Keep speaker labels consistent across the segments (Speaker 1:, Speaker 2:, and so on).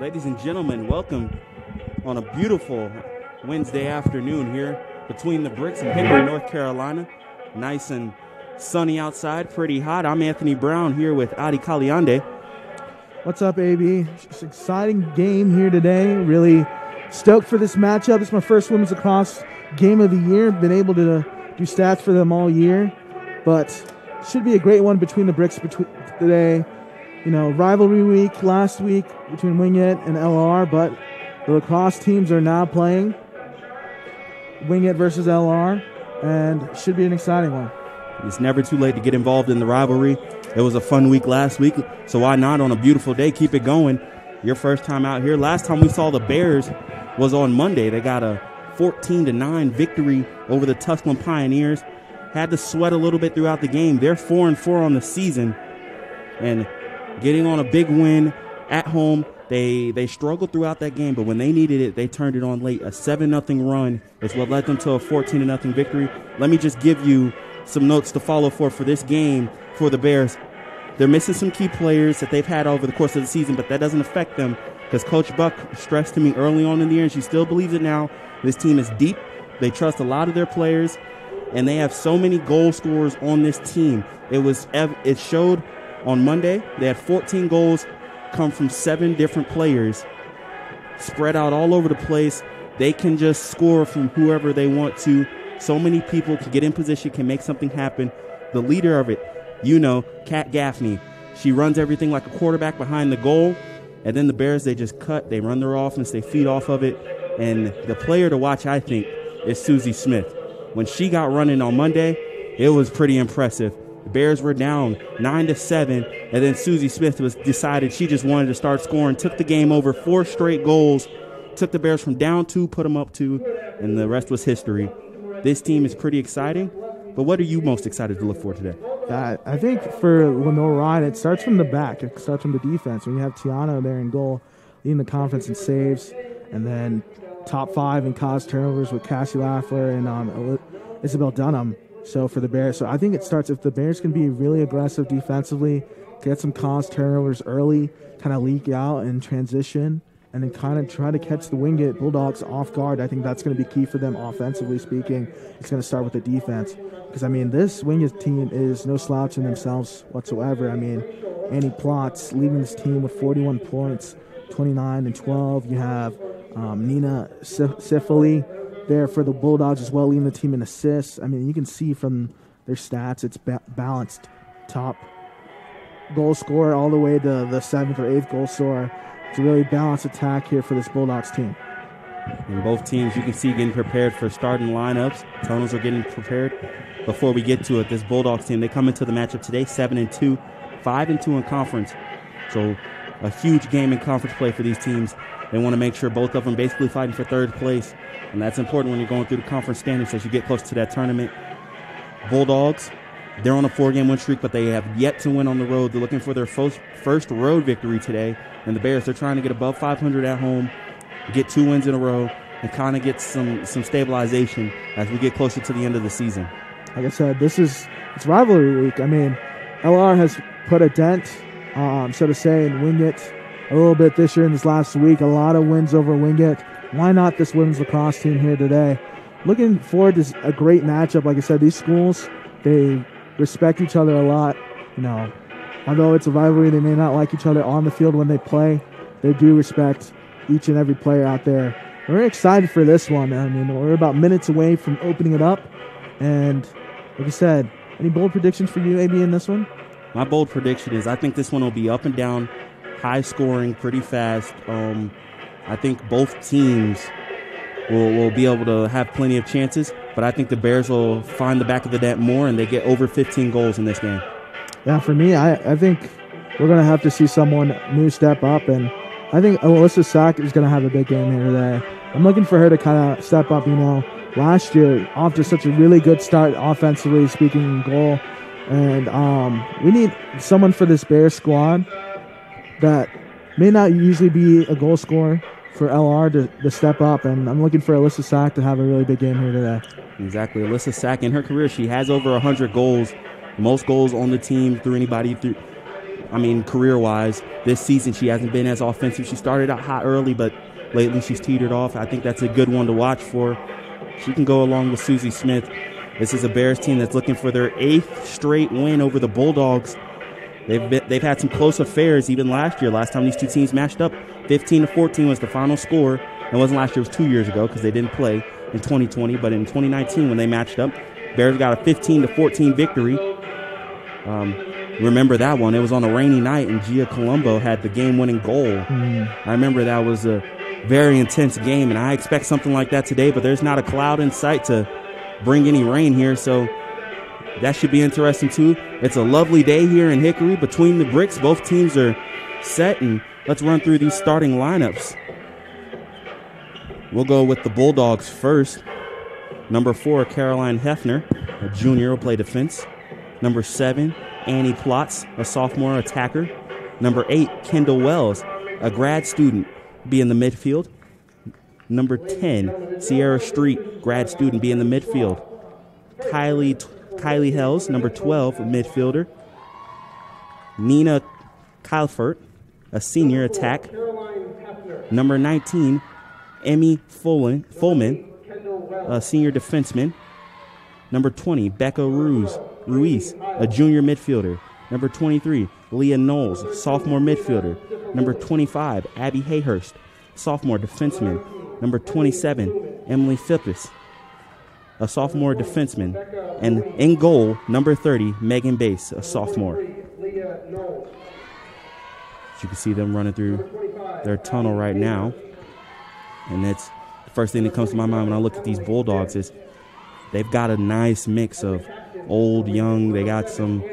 Speaker 1: Ladies and gentlemen, welcome on a beautiful Wednesday afternoon here between the bricks in Henry, North Carolina. Nice and sunny outside, pretty hot. I'm Anthony Brown here with Adi Kaliande.
Speaker 2: What's up, AB? It's an exciting game here today. Really stoked for this matchup. It's my first women's lacrosse game of the year. Been able to do stats for them all year, but should be a great one between the bricks today. You know, rivalry week last week between Wingate and LR, but the lacrosse teams are now playing Wingate versus LR, and should be an exciting one.
Speaker 1: It's never too late to get involved in the rivalry. It was a fun week last week, so why not on a beautiful day keep it going? Your first time out here. Last time we saw the Bears was on Monday. They got a 14-9 victory over the Tusculum Pioneers. Had to sweat a little bit throughout the game. They're 4-4 on the season, and getting on a big win at home. They struggled throughout that game, but when they needed it, they turned it on late. A 7-0 run is what led them to a 14-0 victory. Let me just give you some notes to follow for this game for the Bears. They're missing some key players that they've had over the course of the season, but that doesn't affect them because Coach Buck stressed to me early on in the year, and she still believes it now. This team is deep. They trust a lot of their players, and they have so many goal scorers on this team. It showed on Monday. They had 14 goals come from 7 different players spread out all over the place. They can just score from whoever they want to. So many people can get in position, can make something happen. The leader of it, Kat Gaffney, she runs everything like a quarterback behind the goal. And then the Bears, they just cut. They run their offense. They feed off of it. And the player to watch, I think, is Susie Smith. When she got running on Monday, it was pretty impressive. The Bears were down 9-7, and then Susie Smith decided she just wanted to start scoring, took the game over, 4 straight goals, took the Bears from down 2, put them up 2, and the rest was history. This team is pretty exciting, but what are you most excited to look for today?
Speaker 2: I think for Lenoir-Rhyne, it starts from the back. It starts from the defense. When you have Tiano there in goal, leading the conference in saves, and then top 5 in caused turnovers with Cassie Laffler and Isabel Dunham. So for the Bears, so I think it starts if the Bears can be really aggressive defensively, get some caused turnovers early, kind of leak out and transition, and then kind of try to catch the Wingate Bulldogs off guard. I think that's going to be key for them offensively speaking. It's going to start with the defense because, this Wingate team is no slouch in themselves whatsoever. Annie Plotz leading this team with 41 points, 29-12. You have Nina Sifili there for the Bulldogs as well, leading the team in assists. You can see from their stats, it's balanced. Top goal scorer all the way to the 7th or 8th goal scorer. It's a really balanced attack here for this Bulldogs team.
Speaker 1: And both teams, you can see, getting prepared for starting lineups. Tonals are getting prepared. Before we get to it, this Bulldogs team, they come into the matchup today 7-2, 5-2 in conference. So a huge game in conference play for these teams. They want to make sure both of them basically fighting for 3rd place. And that's important when you're going through the conference standings as you get close to that tournament. Bulldogs, they're on a 4-game win streak, but they have yet to win on the road. They're looking for their first road victory today. And the Bears, they're trying to get above 500 at home, get 2 wins in a row, and kind of get some stabilization as we get closer to the end of the season.
Speaker 2: Like I said, it's rivalry week. LR has put a dent, so to say, in Wingate a little bit this year in this last week. A lot of wins over Wingate. Why not this women's lacrosse team here today? Looking forward to a great matchup. Like I said, these schools, they respect each other a lot. Although it's a rivalry, they may not like each other on the field when they play. They do respect each and every player out there. We're excited for this one. We're about minutes away from opening it up. And like I said, any bold predictions for you, AB, in this one?
Speaker 1: My bold prediction is I think this one will be up and down, high scoring, pretty fast. I think both teams will be able to have plenty of chances, but I think the Bears will find the back of the net more, and they get over 15 goals in this game.
Speaker 2: Yeah, for me, I think we're going to have to see someone new step up, and I think Alyssa Sack is going to have a big game here today. I'm looking for her to kind of step up. Last year, off to such a really good start offensively speaking in goal, and we need someone for this Bears squad that may not usually be a goal scorer for LR to step up, and I'm looking for Alyssa Sack to have a really big game here today.
Speaker 1: Exactly. Alyssa Sack, in her career, she has over 100 goals, most goals on the team through anybody career-wise. This season, she hasn't been as offensive. She started out hot early, but lately she's teetered off. I think that's a good one to watch for. She can go along with Susie Smith. This is a Bears team that's looking for their 8th straight win over the Bulldogs. They've had some close affairs even last year. Last time these two teams matched up, 15-14 was the final score. It wasn't last year, it was 2 years ago because they didn't play in 2020. But in 2019 when they matched up, Bears got a 15-14 victory. Remember that one. It was on a rainy night, and Gia Colombo had the game-winning goal. I remember that was a very intense game, and I expect something like that today, but there's not a cloud in sight to bring any rain here, so that should be interesting too. It's a lovely day here in Hickory between the bricks. Both teams are set, and let's run through these starting lineups. We'll go with the Bulldogs first. Number 4, Caroline Hefner, a junior, will play defense. Number 7, Annie Plotz, a sophomore attacker. Number 8, Kendall Wells, a grad student, be in the midfield. Number 10, Sierra Street, grad student, be in the midfield. Kylie Hells, number 12, a midfielder. Nina Kylfert, a senior, attack. Number 19, Emmy Fullman, a senior defenseman. Number 20, Becca Ruiz, a junior midfielder. Number 23, Leah Knowles, sophomore midfielder. Number 25, Abby Hayhurst, sophomore defenseman. Number 27, Emily Phippis, a sophomore defenseman. And in goal, number 30, Megan Bass, a sophomore. As you can see them running through their tunnel right now. And that's the first thing that comes to my mind when I look at these Bulldogs is they've got a nice mix of old, young. They got some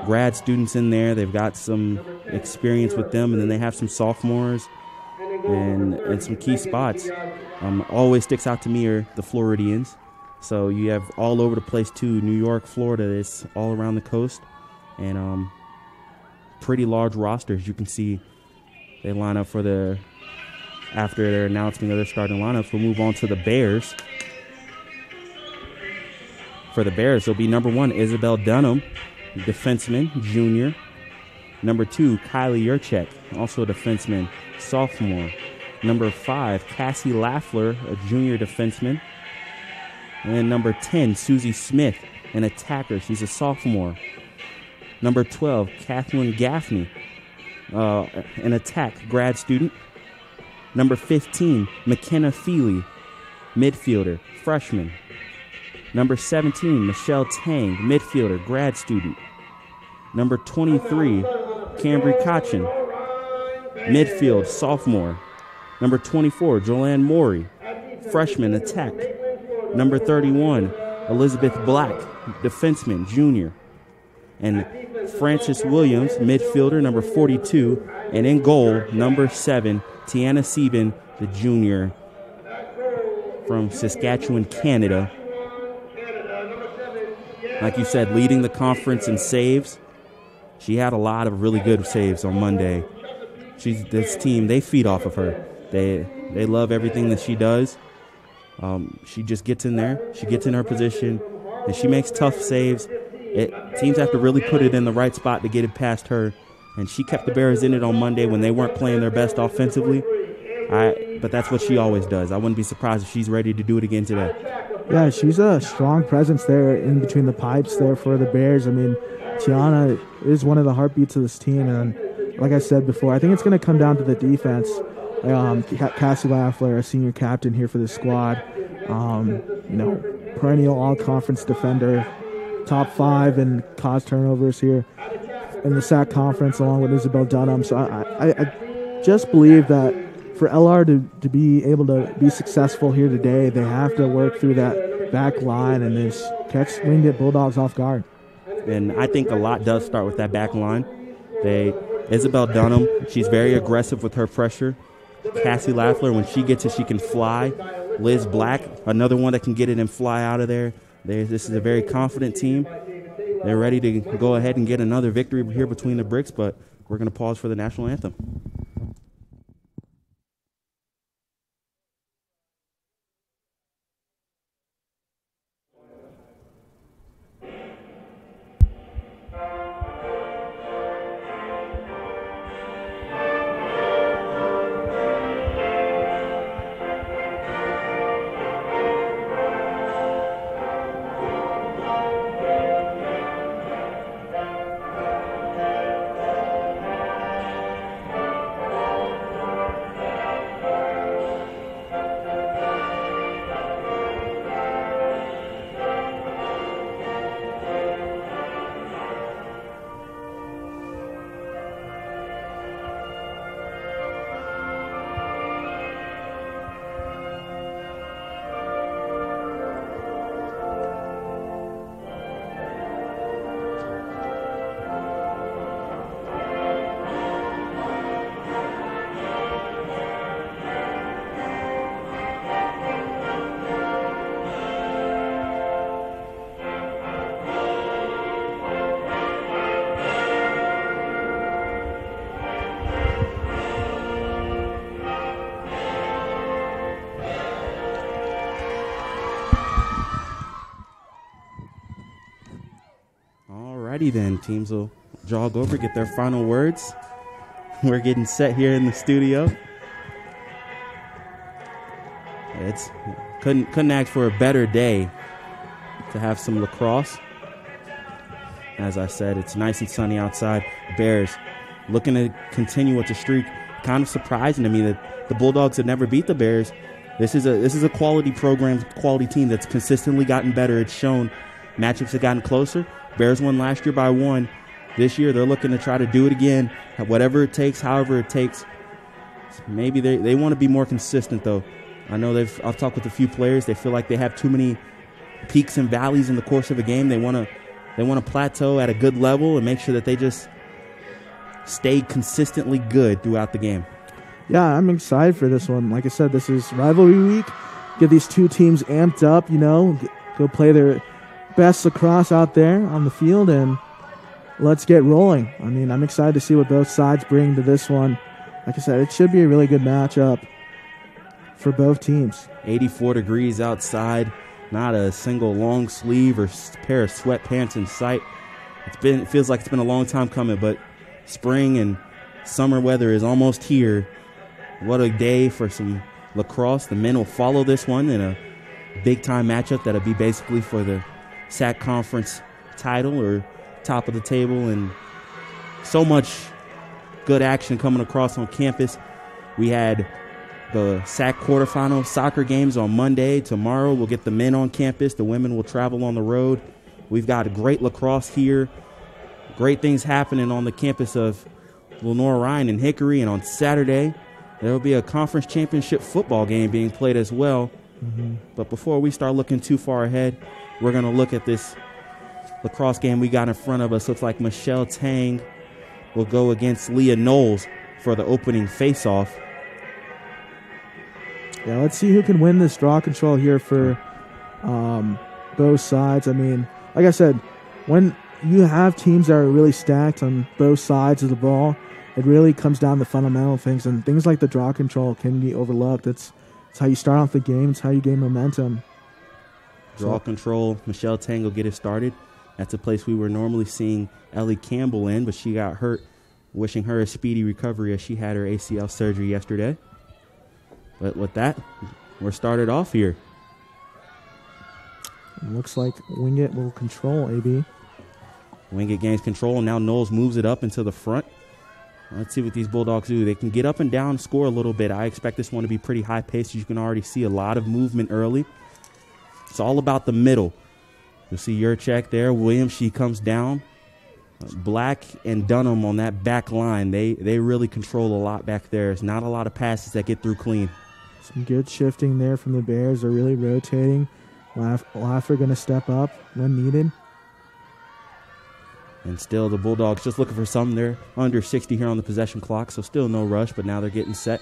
Speaker 1: grad students in there. They've got some experience with them. And then they have some sophomores and some key spots. Always sticks out to me are the Floridians. So you have all over the place too. New York, Florida, it's all around the coast. And pretty large rosters. You can see they line up for after their announcement of their starting lineups. We'll move on to the Bears. For the Bears, it'll be number 1, Isabel Dunham, defenseman, junior. Number 2, Kylie Yurchek, also a defenseman, sophomore. Number 5, Cassie Laffler, a junior defenseman. And then number 10, Susie Smith, an attacker. She's a sophomore. Number 12, Kathleen Gaffney, an attack grad student. Number 15, McKenna Feely, midfielder, freshman. Number 17, Michelle Tang, midfielder, grad student. Number 23, Cambry Cochin, midfield, sophomore. Number 24, Joanne Morey, freshman, attack. Number 31, Elizabeth Black, defenseman, junior. And Frances Williams, midfielder, number 42. And in goal, number 7, Tiana Sieben, the junior from Saskatchewan, Canada. Like you said, leading the conference in saves. She had a lot of really good saves on Monday. This team, they feed off of her. They love everything that she does. She just gets in there. She gets in her position, and she makes tough saves. Teams have to really put it in the right spot to get it past her. And she kept the Bears in it on Monday when they weren't playing their best offensively. But that's what she always does. I wouldn't be surprised if she's ready to do it again today.
Speaker 2: Yeah, she's a strong presence there in between the pipes there for the Bears. I mean, Tiana is one of the heartbeats of this team. And like I said before, I think it's going to come down to the defense. Cassie Laffler, a senior captain here for the squad. Perennial all-conference defender, top 5 in cause turnovers here in the SAC conference, along with Isabel Dunham. So I just believe that for LR to be able to be successful here today, they have to work through that back line and just catch Wingate Bulldogs off guard.
Speaker 1: And I think a lot does start with that back line. Isabel Dunham, she's very aggressive with her pressure. Cassie Laffler, when she gets it, she can fly. Liz Black, another one that can get it and fly out of there. This is a very confident team. They're ready to go ahead and get another victory here between the bricks, but we're going to pause for the national anthem. Alrighty then, teams will jog over, get their final words. We're getting set here in the studio. It's couldn't ask for a better day to have some lacrosse. As I said, it's nice and sunny outside. Bears looking to continue with the streak. Kind of surprising to me that the Bulldogs have never beat the Bears. This is a quality program, quality team that's consistently gotten better. It's shown matchups have gotten closer. Bears won last year by 1. This year they're looking to try to do it again, whatever it takes, however it takes. Maybe they want to be more consistent though. I know I've talked with a few players. They feel like they have too many peaks and valleys in the course of a game. They want to plateau at a good level and make sure that they just stay consistently good throughout the game.
Speaker 2: Yeah, I'm excited for this one. Like I said, this is rivalry week. Get these two teams amped up, go play their best lacrosse out there on the field, and let's get rolling. I mean, I'm excited to see what both sides bring to this one. Like I said, it should be a really good matchup for both teams.
Speaker 1: 84 degrees outside, not a single long sleeve or pair of sweatpants in sight. It feels like it's been a long time coming, but spring and summer weather is almost here. What a day for some lacrosse. The men will follow this one in a big-time matchup that'll be basically for the SAC conference title or top of the table, and so much good action coming across on campus. We had the SAC quarterfinal soccer games on Monday. Tomorrow we'll get the men on campus. The women will travel on the road. We've got a great lacrosse here. Great things happening on the campus of Lenoir-Rhyne and Hickory, and on Saturday there will be a conference championship football game being played as well. Mm-hmm. But before we start looking too far ahead, we're going to look at this lacrosse game we got in front of us. Looks like Michelle Tang will go against Leah Knowles for the opening face-off.
Speaker 2: Yeah, let's see who can win this draw control here for both sides. I mean, like I said, when you have teams that are really stacked on both sides of the ball, it really comes down to fundamental things, and things like the draw control can be overlooked. It's how you start off the game. It's how you gain momentum.
Speaker 1: Draw control, Michelle Tang will get it started. That's a place we were normally seeing Ellie Campbell in, but she got hurt. Wishing her a speedy recovery as she had her ACL surgery yesterday. But with that, we're started off here.
Speaker 2: It looks like Wingate will control, AB.
Speaker 1: Wingate gains control, and now Knowles moves it up into the front. Let's see what these Bulldogs do. They can get up and down, score a little bit. I expect this one to be pretty high-paced. You can already see a lot of movement early. It's all about the middle. You'll see Yurchek there. Williams, she comes down. Black and Dunham on that back line. They really control a lot back there. It's not a lot of passes that get through clean.
Speaker 2: Some good shifting there from the Bears. They're really rotating. Laffer going to step up when needed.
Speaker 1: And still the Bulldogs just looking for something. They're under 60 here on the possession clock, so still no rush, but now they're getting set.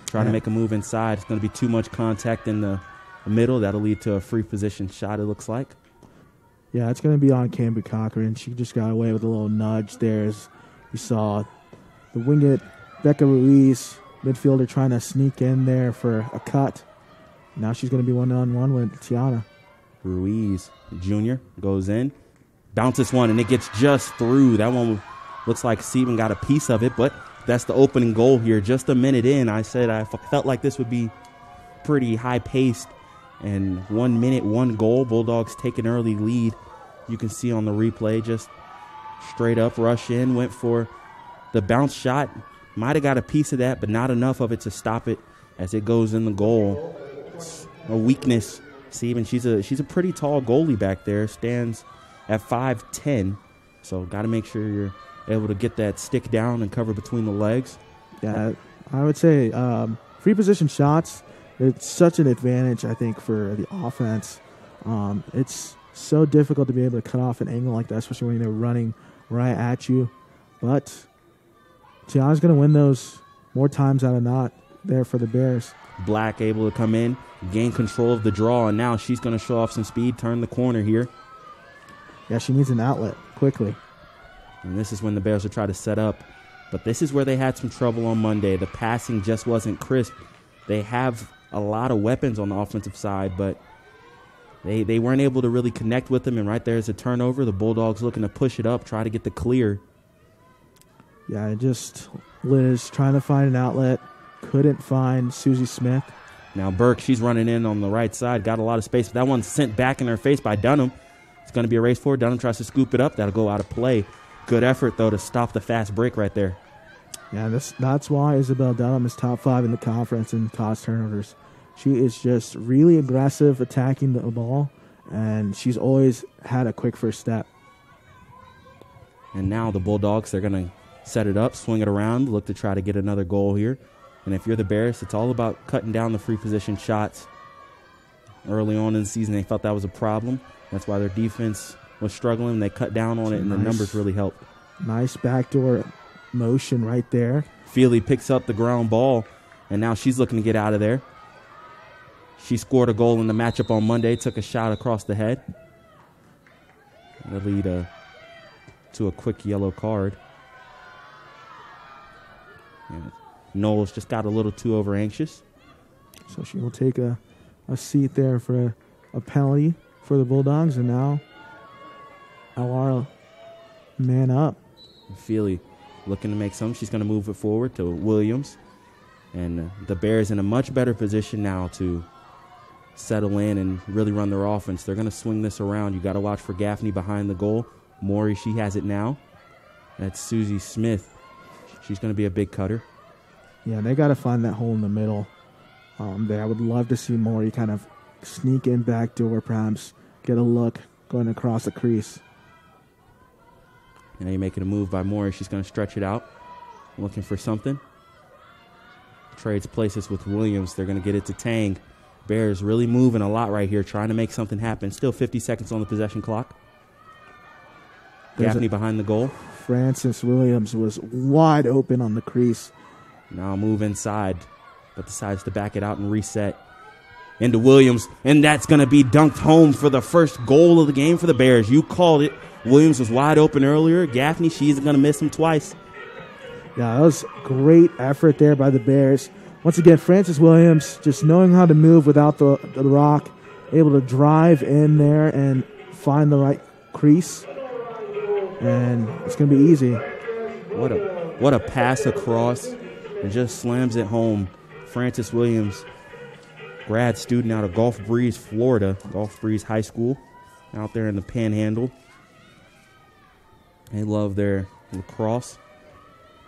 Speaker 1: Trying to make a move inside. It's going to be too much contact in the middle. That'll lead to a free position shot, it looks like.
Speaker 2: Yeah, it's going to be on Camber Cochran. She just got away with a little nudge there, as you saw the Wingate Becca Ruiz, midfielder, trying to sneak in there for a cut. Now she's going to be one-on-one with Tiana.
Speaker 1: Ruiz, Jr., goes in, bounces one, and it gets just through. That one looks like Sieben got a piece of it, but that's the opening goal here. Just a minute in, I said I felt like this would be pretty high-paced. And 1 minute, 1 goal. Bulldogs take an early lead. You can see on the replay, just straight up rush in, went for the bounce shot. Might have got a piece of that, but not enough of it to stop it as it goes in the goal. It's a weakness. Steven, she's a pretty tall goalie back there. Stands at 5'10". So got to make sure you're able to get that stick down and cover between the legs.
Speaker 2: Yeah, I would say free position shots, it's such an advantage, I think, for the offense. It's so difficult to be able to cut off an angle like that, especially when they're running right at you. But Tiana's going to win those more times out of not there for the Bears.
Speaker 1: Black able to come in, gain control of the draw, and now she's going to show off some speed, turn the corner here.
Speaker 2: Yeah, she needs an outlet quickly.
Speaker 1: And this is when the Bears will try to set up. But this is where they had some trouble on Monday. The passing just wasn't crisp. They have a lot of weapons on the offensive side, but They weren't able to really connect with them, and right there's a turnover. The Bulldogs looking to push it up, try to get the clear.
Speaker 2: Yeah, just Liz trying to find an outlet. Couldn't find Susie Smith.
Speaker 1: Now Burke, she's running in on the right side. Got a lot of space, but that one's sent back in her face by Dunham. It's going to be a race forward. Dunham tries to scoop it up. That'll go out of play. Good effort, though, to stop the fast break right there.
Speaker 2: Yeah, that's why Isabel Dunham is top 5 in the conference in toss turnovers. She is just really aggressive attacking the ball, and she's always had a quick first step.
Speaker 1: And now the Bulldogs, they're going to set it up, swing it around, look to try to get another goal here. And if you're the Bears, it's all about cutting down the free position shots. Early on in the season, they felt that was a problem. That's why their defense was struggling. They cut down on it, and the numbers really helped.
Speaker 2: Nice backdoor motion right there.
Speaker 1: Feely picks up the ground ball, and now she's looking to get out of there. She scored a goal in the matchup on Monday, took a shot across the head. That'll lead to a quick yellow card. And Knowles just got a little too over anxious.
Speaker 2: So she will take a seat there for a penalty for the Bulldogs, and now LR man up.
Speaker 1: Feely looking to make some. She's going to move it forward to Williams. And the Bears in a much better position now to settle in and really run their offense. They're going to swing this around. You got to watch for Gaffney behind the goal. Maury, she has it now. That's Susie Smith. She's going to be a big cutter.
Speaker 2: Yeah, they got to find that hole in the middle. I would love to see Maury kind of sneak in back door, perhaps get a look going across the crease.
Speaker 1: Now you're making a move by Maury. She's going to stretch it out, looking for something. Trades places with Williams. They're going to get it to Tang. Bears really moving a lot right here, trying to make something happen. Still 50 seconds on the possession clock. Gaffney behind the goal.
Speaker 2: Francis Williams was wide open on the crease.
Speaker 1: Now move inside, but decides to back it out and reset into Williams. And that's going to be dunked home for the first goal of the game for the Bears. You called it. Williams was wide open earlier. Gaffney, she's going to miss him twice.
Speaker 2: Yeah, that was great effort there by the Bears. Once again, Francis Williams just knowing how to move without the rock, able to drive in there and find the right crease. And it's going to be easy.
Speaker 1: What a pass across, and just slams it home. Francis Williams, grad student out of Gulf Breeze, Florida, Gulf Breeze High School, out there in the Panhandle. They love their lacrosse.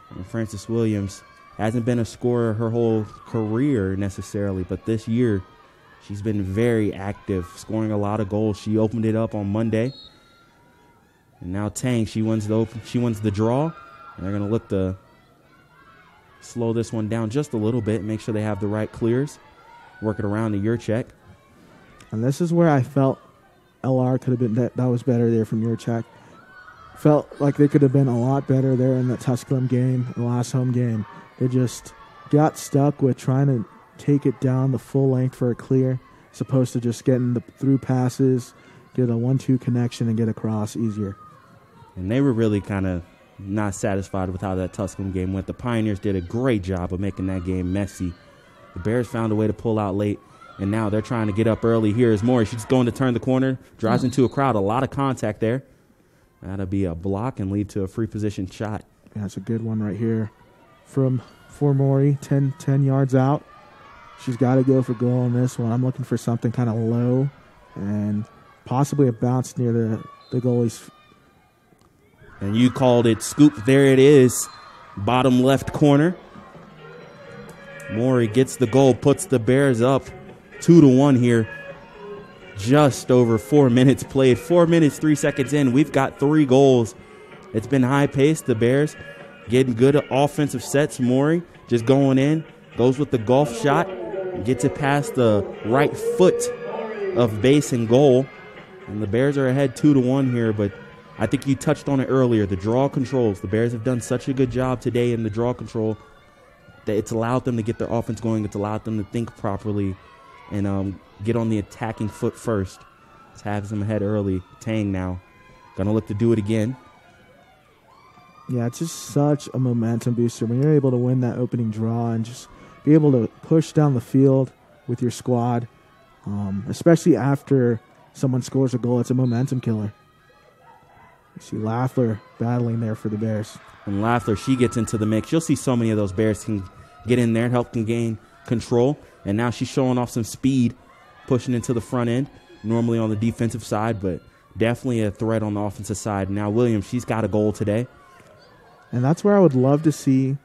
Speaker 1: And Francis Williams hasn't been a scorer her whole career necessarily, but this year she's been very active, scoring a lot of goals. She opened it up on Monday. And now Tang, she wins the draw, and they're going to look to slow this one down just a little bit, make sure they have the right clears, work it around to Yurchek.
Speaker 2: And this is where I felt LR could have been, that was better there from Yurchek. Felt like they could have been a lot better there in the Tusculum game, the last home game. They just got stuck with trying to take it down the full length for a clear, as opposed to just getting the through passes, get a 1-2 connection, and get across easier.
Speaker 1: And they were really kind of not satisfied with how that Tusculum game went. The Pioneers did a great job of making that game messy. The Bears found a way to pull out late, and now they're trying to get up early. Here is Maury. She's going to turn the corner, drives into a crowd. A lot of contact there. That'll be a block and lead to a free position shot.
Speaker 2: Yeah, that's a good one right here for Maury, 10 yards out. She's got to go for goal on this one. I'm looking for something kind of low and possibly a bounce near the goalie's.
Speaker 1: And you called it scoop. There it is. Bottom left corner. Maury gets the goal, puts the Bears up 2-1 here. Just over 4 minutes played. 4 minutes, 3 seconds in. We've got 3 goals. It's been high-paced. The Bears getting good offensive sets. Maury just going in. Goes with the golf shot. Gets it past the right foot of base and goal. And the Bears are ahead 2-1 here, but I think you touched on it earlier. The draw controls. The Bears have done such a good job today in the draw control that it's allowed them to get their offense going. It's allowed them to think properly and get on the attacking foot first. This has them ahead early. Tang now. Gonna look to do it again.
Speaker 2: Yeah, it's just such a momentum booster when you're able to win that opening draw and just be able to push down the field with your squad, especially after someone scores a goal, it's a momentum killer. You see Lafleur battling there for the Bears.
Speaker 1: And Lafleur, she gets into the mix. You'll see so many of those Bears can get in there and help them gain control. And now she's showing off some speed, pushing into the front end, normally on the defensive side, but definitely a threat on the offensive side. Now Williams, she's got a goal today.
Speaker 2: And that's where I would love to see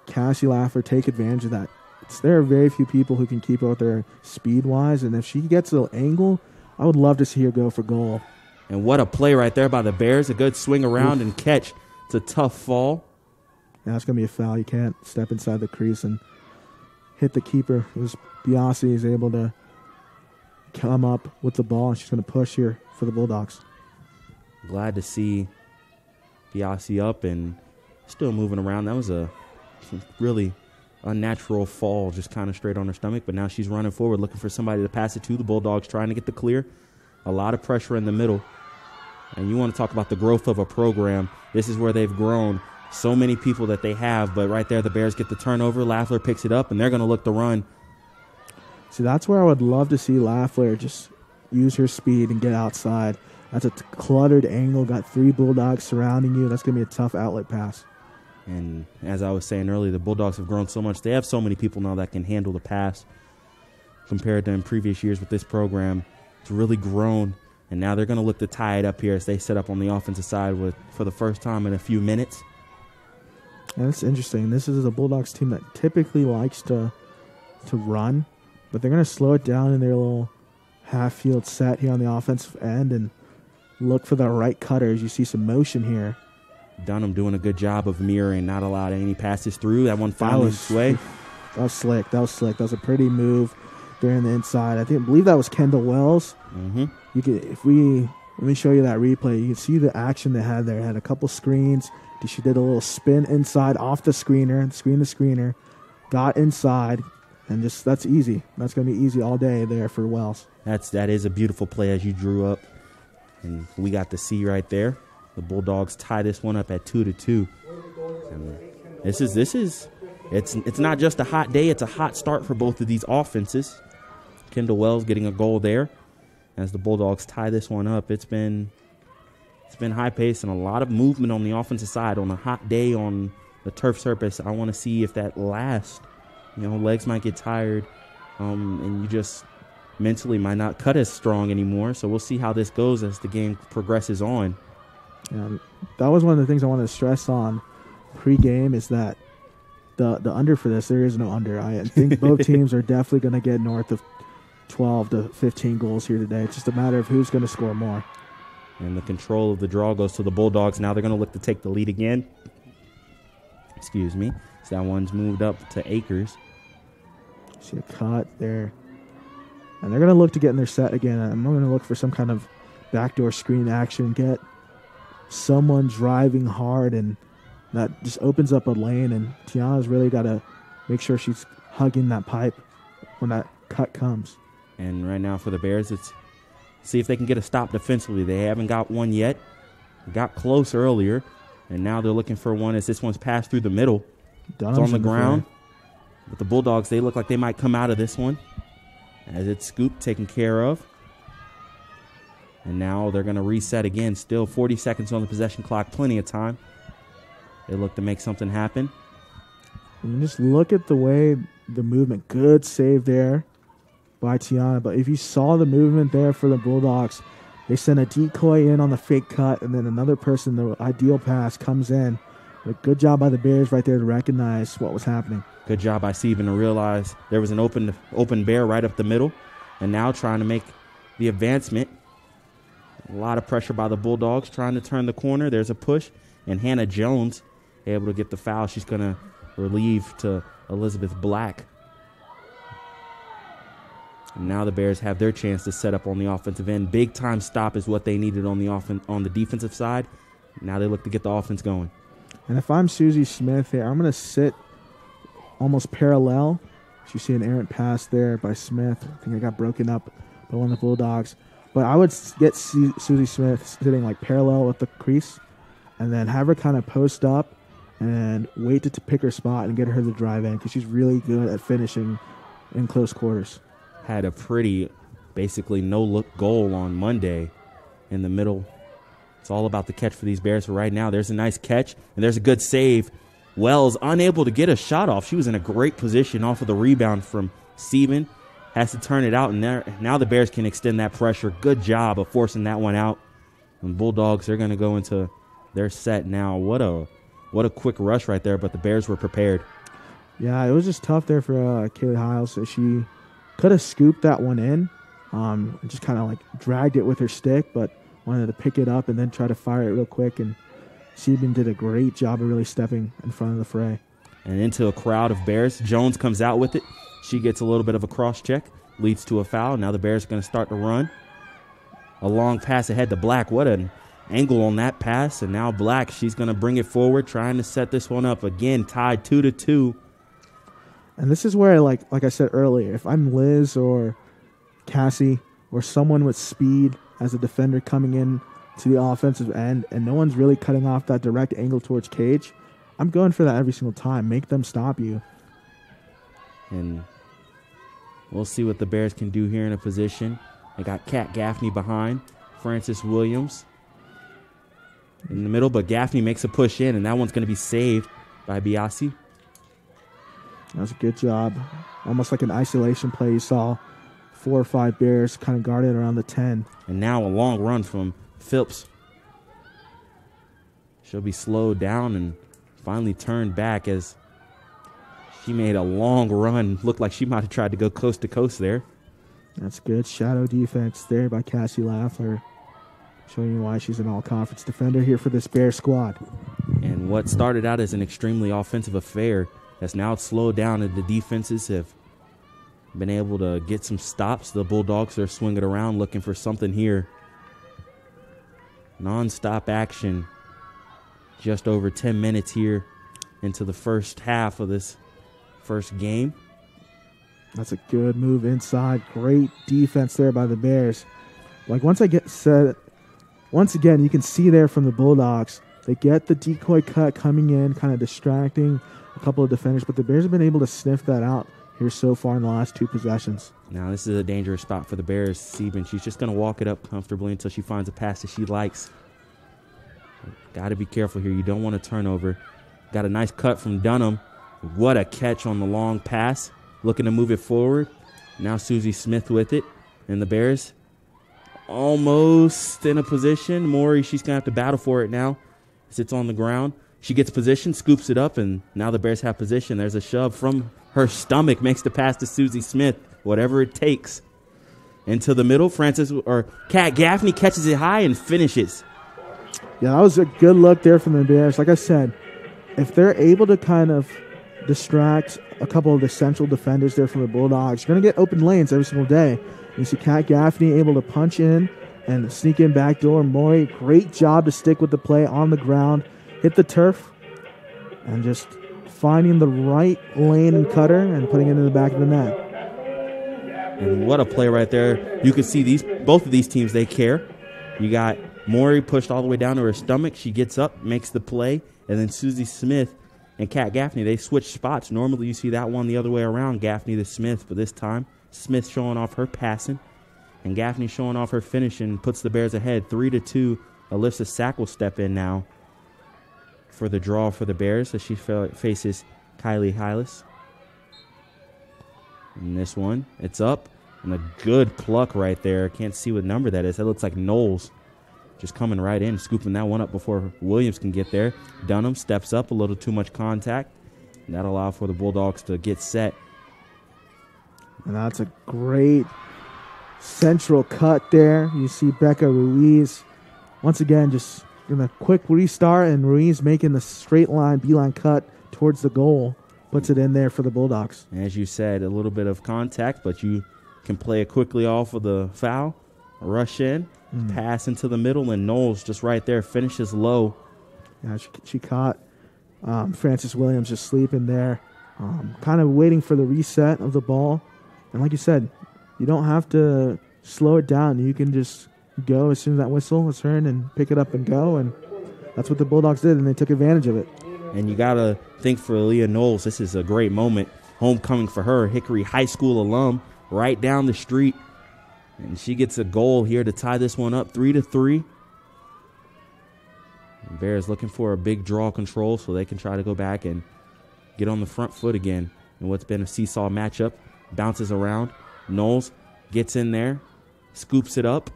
Speaker 2: Cassie Lafleur take advantage of that. There are very few people who can keep out there speed-wise, and if she gets an angle, I would love to see her go for goal.
Speaker 1: And what a play right there by the Bears. A good swing around and catch. It's a tough fall.
Speaker 2: Yeah, that's going to be a foul. You can't step inside the crease and hit the keeper. Biasi is able to come up with the ball, and she's going to push here for the Bulldogs.
Speaker 1: Glad to see Biasi up and still moving around. That was a really unnatural fall, just kind of straight on her stomach. But now she's running forward, looking for somebody to pass it to. The Bulldogs trying to get the clear. A lot of pressure in the middle. And you want to talk about the growth of a program. This is where they've grown. So many people that they have, but right there the Bears get the turnover. Lafleur picks it up, and they're going to look to run.
Speaker 2: See, that's where I would love to see Lafleur just use her speed and get outside. That's a cluttered angle. Got 3 Bulldogs surrounding you. That's going to be a tough outlet pass.
Speaker 1: And as I was saying earlier, the Bulldogs have grown so much. They have so many people now that can handle the pass compared to in previous years with this program. It's really grown, and now they're going to look to tie it up here as they set up on the offensive side for the first time in a few minutes.
Speaker 2: And it's interesting. This is a Bulldogs team that typically likes to run, but they're going to slow it down in their little half-field set here on the offensive end and look for the right cutters. You see some motion here.
Speaker 1: Dunham doing a good job of mirroring, not allowing any passes through. That one finally sway.
Speaker 2: That was slick. That was a pretty move there in the inside. I believe that was Kendall Wells.
Speaker 1: Mm-hmm.
Speaker 2: Let me show you that replay. You can see the action they had there. Had a couple screens. She did a little spin inside off the screener, got inside, and that's easy. That's going to be easy all day there for Wells.
Speaker 1: That is a beautiful play as you drew up, and we got to see right there. The Bulldogs tie this one up at 2-2. And it's not just a hot day, it's a hot start for both of these offenses. Kendall Wells getting a goal there as the Bulldogs tie this one up. It's been high paced and a lot of movement on the offensive side on a hot day on the turf surface. I want to see if that lasts. Legs might get tired, and you just mentally might not cut as strong anymore. So we'll see how this goes as the game progresses on.
Speaker 2: And that was one of the things I wanted to stress on pre-game is that the under for this, there is no under. I think both teams are definitely going to get north of 12 to 15 goals here today. It's just a matter of who's going to score more.
Speaker 1: And the control of the draw goes to the Bulldogs. Now they're going to look to take the lead again. Excuse me. So that one's moved up to Akers.
Speaker 2: See a cut there. And they're going to look to get in their set again. I'm going to look for some kind of backdoor screen action, get someone driving hard, and that just opens up a lane, and Tiana's really got to make sure she's hugging that pipe when that cut comes.
Speaker 1: And right now for the Bears, it's see if they can get a stop defensively. They haven't got one yet. Got close earlier, and now they're looking for one as this one's passed through the middle. It's on the ground. But the Bulldogs, they look like they might come out of this one as it's scooped, taken care of. And now they're going to reset again. Still 40 seconds on the possession clock. Plenty of time. They look to make something happen.
Speaker 2: And you just look at the way the movement. Good save there by Tiana. But if you saw the movement there for the Bulldogs, they sent a decoy in on the fake cut, and then another person, the ideal pass, comes in. But good job by the Bears right there to recognize what was happening.
Speaker 1: Good job by Steven to realize there was an open bear right up the middle. And now trying to make the advancement. A lot of pressure by the Bulldogs trying to turn the corner. There's a push, and Hannah Jones able to get the foul. She's going to relieve to Elizabeth Black. And now the Bears have their chance to set up on the offensive end. Big time stop is what they needed on the defensive side. Now they look to get the offense going.
Speaker 2: And if I'm Susie Smith here, I'm going to sit almost parallel. You see an errant pass there by Smith. I think it got broken up by one of the Bulldogs. But I would get Susie Smith sitting like parallel with the crease and then have her kind of post up and wait to pick her spot and get her to drive in because she's really good at finishing in close quarters.
Speaker 1: Had a pretty basically no-look goal on Monday in the middle. It's all about the catch for these Bears. For right now, there's a nice catch, and there's a good save. Wells unable to get a shot off. She was in a great position off of the rebound from Steven. Has to turn it out, and now the Bears can extend that pressure. Good job of forcing that one out. And Bulldogs, they're going to go into their set now. What a quick rush right there, but the Bears were prepared.
Speaker 2: Yeah, it was just tough there for Kaylee Hiles. So she could have scooped that one in, just kind of like dragged it with her stick, but wanted to pick it up and then try to fire it real quick. And Steven did a great job of really stepping in front of the fray. And
Speaker 1: into a crowd of Bears. Jones comes out with it. She gets a little bit of a cross check, leads to a foul. Now the Bears are going to start to run. A long pass ahead to Black. What an angle on that pass. And now Black, she's going to bring it forward, trying to set this one up. Again, tied 2-2.
Speaker 2: And this is where, like I said earlier, if I'm Liz or Cassie or someone with speed as a defender coming in to the offensive end and no one's really cutting off that direct angle towards Cage, I'm going for that every single time. Make them stop you.
Speaker 1: And we'll see what the Bears can do here in a position. They got Kat Gaffney behind. Francis Williams in the middle, but Gaffney makes a push in, and that one's going to be saved by Biasi.
Speaker 2: That was a good job. Almost like an isolation play. You saw 4 or 5 Bears kind of guarded around the 10.
Speaker 1: And now a long run from Phillips. She'll be slowed down and finally turned back as she made a long run. Looked like she might have tried to go coast to coast there.
Speaker 2: That's good shadow defense there by Cassie Lafler. Showing you why she's an all-conference defender here for this Bear squad.
Speaker 1: And what started out as an extremely offensive affair has now slowed down, and the defenses have been able to get some stops. The Bulldogs are swinging around looking for something here. Non-stop action. Just over 10 minutes here into the first half of this first game.
Speaker 2: That's a good move inside. Great defense there by the Bears. Like once again, you can see there from the Bulldogs, they get the decoy cut coming in, kind of distracting a couple of defenders, but the Bears have been able to sniff that out here so far in the last 2 possessions.
Speaker 1: Now this is a dangerous spot for the Bears. Sieben, she's just going to walk it up comfortably until she finds a pass that she likes. Got to be careful here. You don't want to turn over. Got a nice cut from Dunham. What a catch on the long pass. Looking to move it forward. Now Susie Smith with it. And the Bears almost in a position. Maury, she's going to have to battle for it now. Sits on the ground. She gets position, scoops it up, and now the Bears have position. There's a shove from her stomach. Makes the pass to Susie Smith. Whatever it takes. Into the middle. Kat Gaffney catches it high and finishes.
Speaker 2: Yeah, that was a good look there from the Bears. Like I said, if they're able to kind of distract a couple of the central defenders there from the Bulldogs, you're going to get open lanes every single day. You see Kat Gaffney able to punch in and sneak in backdoor. Maury, great job to stick with the play on the ground, hit the turf, and just finding the right lane and cutter and putting it in the back of the net.
Speaker 1: And what a play right there. You can see both of these teams, they care. You got Maury pushed all the way down to her stomach. She gets up, makes the play, and then Susie Smith and Kat Gaffney, they switch spots. Normally you see that one the other way around, Gaffney to Smith, but this time Smith showing off her passing and Gaffney showing off her finishing, puts the Bears ahead 3-2. Alyssa Sack will step in now for the draw for the Bears as she faces Kylie Hylas. And this one, it's up, and a good pluck right there. Can't see what number that is. That looks like Knowles. Just coming right in, scooping that one up before Williams can get there. Dunham steps up, a little too much contact. And that'll allow for the Bulldogs to get set.
Speaker 2: And that's a great central cut there. You see Becca Ruiz once again just in a quick restart, and Ruiz making the straight line, beeline cut towards the goal. Puts it in there for the Bulldogs.
Speaker 1: As you said, a little bit of contact, but you can play it quickly off of the foul. Rush in. Pass into the middle, and Knowles just right there finishes low.
Speaker 2: Yeah, she caught Francis Williams just sleeping there, kind of waiting for the reset of the ball. And like you said, you don't have to slow it down. You can just go as soon as that whistle is heard and pick it up and go. And that's what the Bulldogs did, and they took advantage of it.
Speaker 1: And you got to think for Leah Knowles, this is a great moment. Homecoming for her, Hickory High School alum, right down the street. And she gets a goal here to tie this one up 3-3. Bears looking for a big draw control so they can try to go back and get on the front foot again in what's been a seesaw matchup. Bounces around. Knowles gets in there, scoops it up,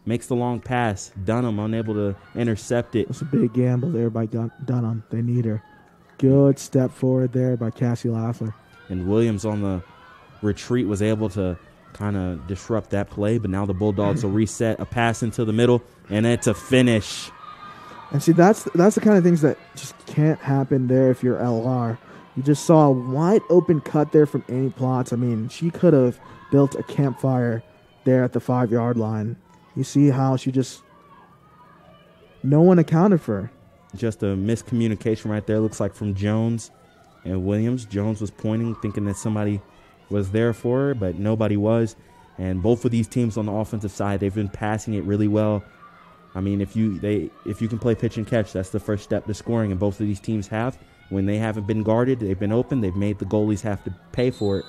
Speaker 1: makes the long pass. Dunham unable to intercept it.
Speaker 2: That's a big gamble there by Dunham. They need her. Good step forward there by Cassie Lafler.
Speaker 1: And Williams on the retreat was able to kind of disrupt that play, but now the Bulldogs will reset. A pass into the middle, and it's a finish.
Speaker 2: And see, that's the kind of things that just can't happen there if you're LR. You just saw a wide open cut there from Amy Plotz. I mean, she could have built a campfire there at the 5-yard line. You see how she just, no one accounted for her.
Speaker 1: Just a miscommunication right there, looks like from Jones and Williams. Jones was pointing, thinking that somebody was there for her, but nobody was. And both of these teams on the offensive side, they've been passing it really well. I mean, if you can play pitch and catch, that's the first step to scoring, and both of these teams have. When they haven't been guarded, they've been open. They've made the goalies have to pay for it.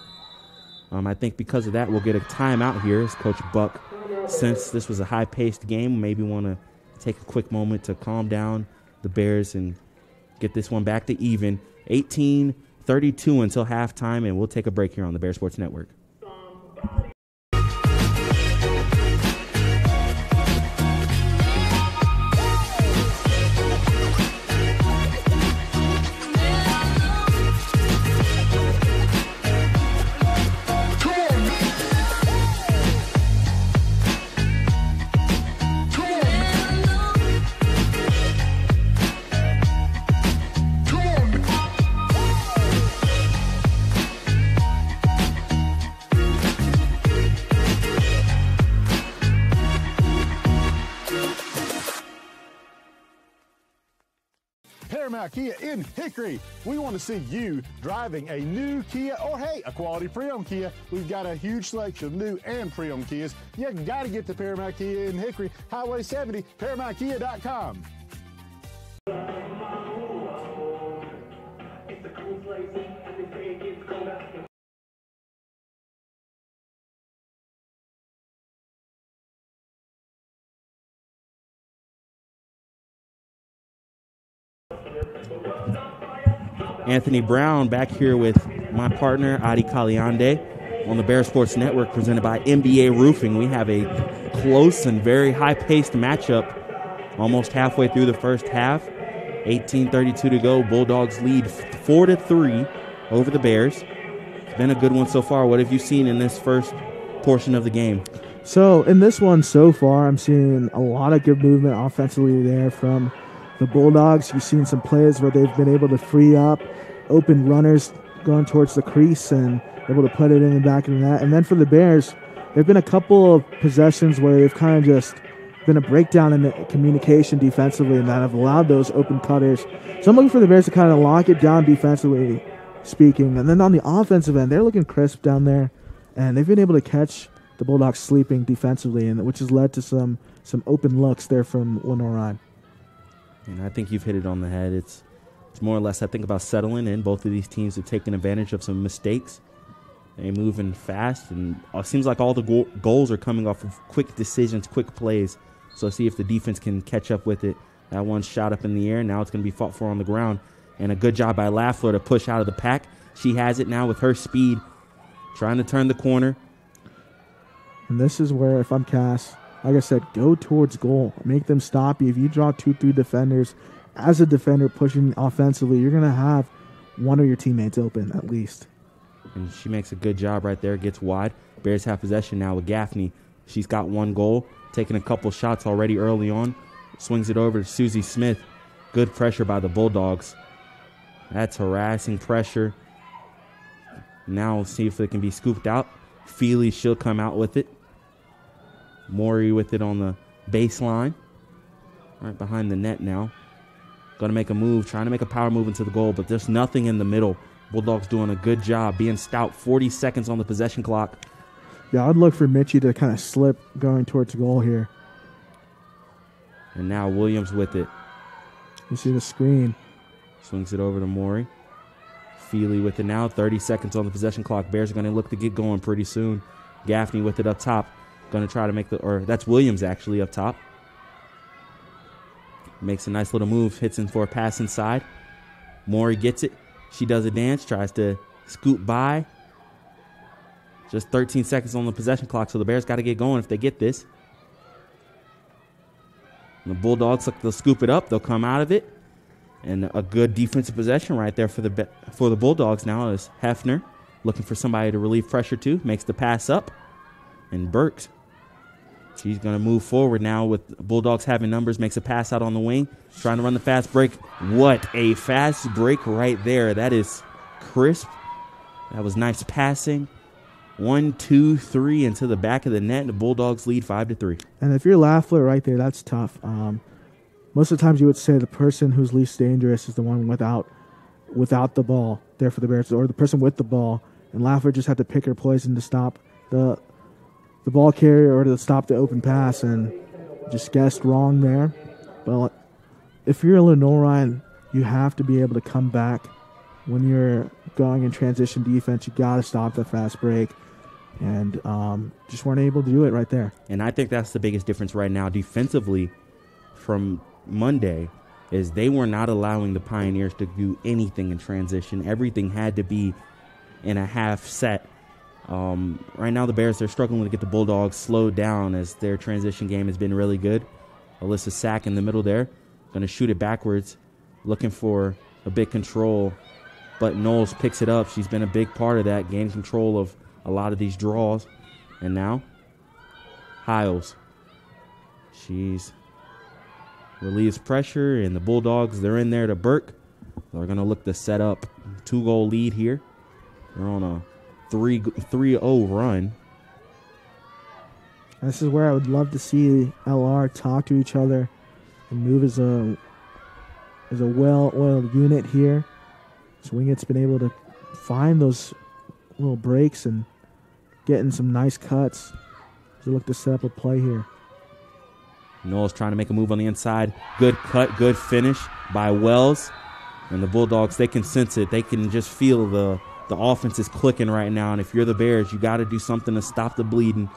Speaker 1: I think because of that, we'll get a timeout here as Coach Buck, since this was a high-paced game, maybe want to take a quick moment to calm down the Bears and get this one back to even. 18-32 until halftime, and we'll take a break here on the Bear Sports Network.
Speaker 3: Kia in Hickory. We want to see you driving a new Kia or, hey, a quality pre-owned Kia. We've got a huge selection of new and pre-owned Kias. You got to get to Paramount Kia in Hickory, Highway 70, ParamountKia.com.
Speaker 1: Anthony Brown back here with my partner, Adi Kaliande, on the Bear Sports Network, presented by MBA Roofing. We have a close and very high-paced matchup almost halfway through the first half. 18:32 to go. Bulldogs lead 4-3 over the Bears. It's been a good one so far. What have you seen in this first portion of the game?
Speaker 2: So in this one so far, I'm seeing a lot of good movement offensively there from the Bulldogs. You've seen some plays where they've been able to free up open runners going towards the crease and able to put it in the back of the net. And then for the Bears, there have been a couple of possessions where they've kind of just been a breakdown in the communication defensively and that have allowed those open cutters. So I'm looking for the Bears to kind of lock it down defensively speaking. And then on the offensive end, they're looking crisp down there, and they've been able to catch the Bulldogs sleeping defensively, and which has led to some open looks there from Lenoir-Rhyne.
Speaker 1: And I think you've hit it on the head. It's more or less, I think, about settling in. Both of these teams have taken advantage of some mistakes. They're moving fast, and it seems like all the goals are coming off of quick decisions, quick plays. So see if the defense can catch up with it. That one's shot up in the air. Now it's going to be fought for on the ground. And a good job by Lafler to push out of the pack. She has it now with her speed, trying to turn the corner.
Speaker 2: And this is where, if I'm Cass, like I said, go towards goal. Make them stop you. If you draw 2-3 defenders, as a defender pushing offensively, you're going to have one of your teammates open at least.
Speaker 1: And she makes a good job right there. Gets wide. Bears have possession now with Gaffney. She's got one goal, taking a couple shots already early on. Swings it over to Susie Smith. Good pressure by the Bulldogs. That's harassing pressure. Now we'll see if it can be scooped out. Feely, she'll come out with it. Maury with it on the baseline. Right behind the net now. Going to make a move, trying to make a power move into the goal, but there's nothing in the middle. Bulldogs doing a good job, being stout. 40 seconds on the possession clock.
Speaker 2: Yeah, I'd look for Mitchie to kind of slip going towards goal here.
Speaker 1: And now Williams with it.
Speaker 2: You see the screen.
Speaker 1: Swings it over to Maury. Feely with it now. 30 seconds on the possession clock. Bears are going to look to get going pretty soon. Gaffney with it up top. Going to try to make that's Williams actually up top. Makes a nice little move, hits in for a pass inside. Maury gets it. She does a dance, tries to scoot by. Just 13 seconds on the possession clock, so the Bears got to get going if they get this. And the Bulldogs, look, they'll scoop it up. They'll come out of it. And a good defensive possession right there for the Bulldogs now is Hefner looking for somebody to relieve pressure to. Makes the pass up. And Burks, she's going to move forward now with Bulldogs having numbers. Makes a pass out on the wing. Trying to run the fast break. What a fast break right there. That is crisp. That was nice passing. 1, 2, 3 into the back of the net. The Bulldogs lead 5-3.
Speaker 2: And if you're Lafleur right there, that's tough. Most of the times you would say the person who's least dangerous is the one without the ball there for the Bears, or the person with the ball. And Lafleur just had to pick her poison to stop the ball carrier or to stop the open pass, and just guessed wrong there. But if you're a Lenoir-Rhyne, you have to be able to come back when you're going in transition defense. You got to stop the fast break. And just weren't able to do it right there.
Speaker 1: And I think that's the biggest difference right now defensively from Monday is they were not allowing the Pioneers to do anything in transition. Everything had to be in a half set. Right now the Bears, they're struggling to get the Bulldogs slowed down as their transition game has been really good. Alyssa Sack in the middle there. Going to shoot it backwards, looking for a big control. But Knowles picks it up. She's been a big part of that, gaining control of a lot of these draws. And now, Hiles. She's relieves pressure, and the Bulldogs, they're in there to Burke. They're going to look to set up 2-goal lead here. They're on a 3-0 run.
Speaker 2: This is where I would love to see LR talk to each other and move as a well-oiled unit here. So Wingate's been able to find those little breaks and getting some nice cuts to look to set up a play here.
Speaker 1: Knowles trying to make a move on the inside. Good cut, good finish by Wells. And the Bulldogs, they can sense it. They can just feel the offense is clicking right now. And if you're the Bears, you got to do something to stop the bleeding.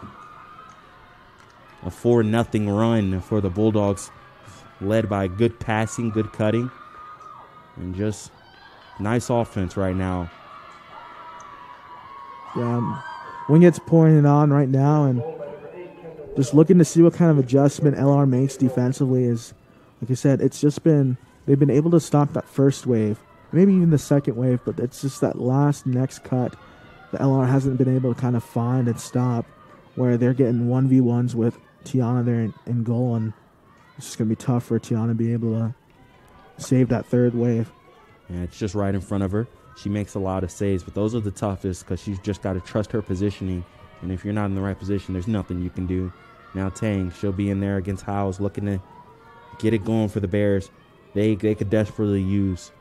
Speaker 1: A 4-0 run for the Bulldogs, led by good passing, good cutting, and just nice offense right now.
Speaker 2: Yeah, Wingate's pouring it on right now, and just looking to see what kind of adjustment LR makes defensively. Is, like I said, it's just been, they've been able to stop that first wave, maybe even the second wave, but it's just that next cut the LR hasn't been able to kind of find and stop, where they're getting 1v1s with Tiana there in goal, and it's just going to be tough for Tiana to be able to save that third wave.
Speaker 1: And it's just right in front of her. She makes a lot of saves, but those are the toughest because she's just got to trust her positioning. And if you're not in the right position, there's nothing you can do. Now Tang, she'll be in there against Howes, looking to get it going for the Bears. They could desperately use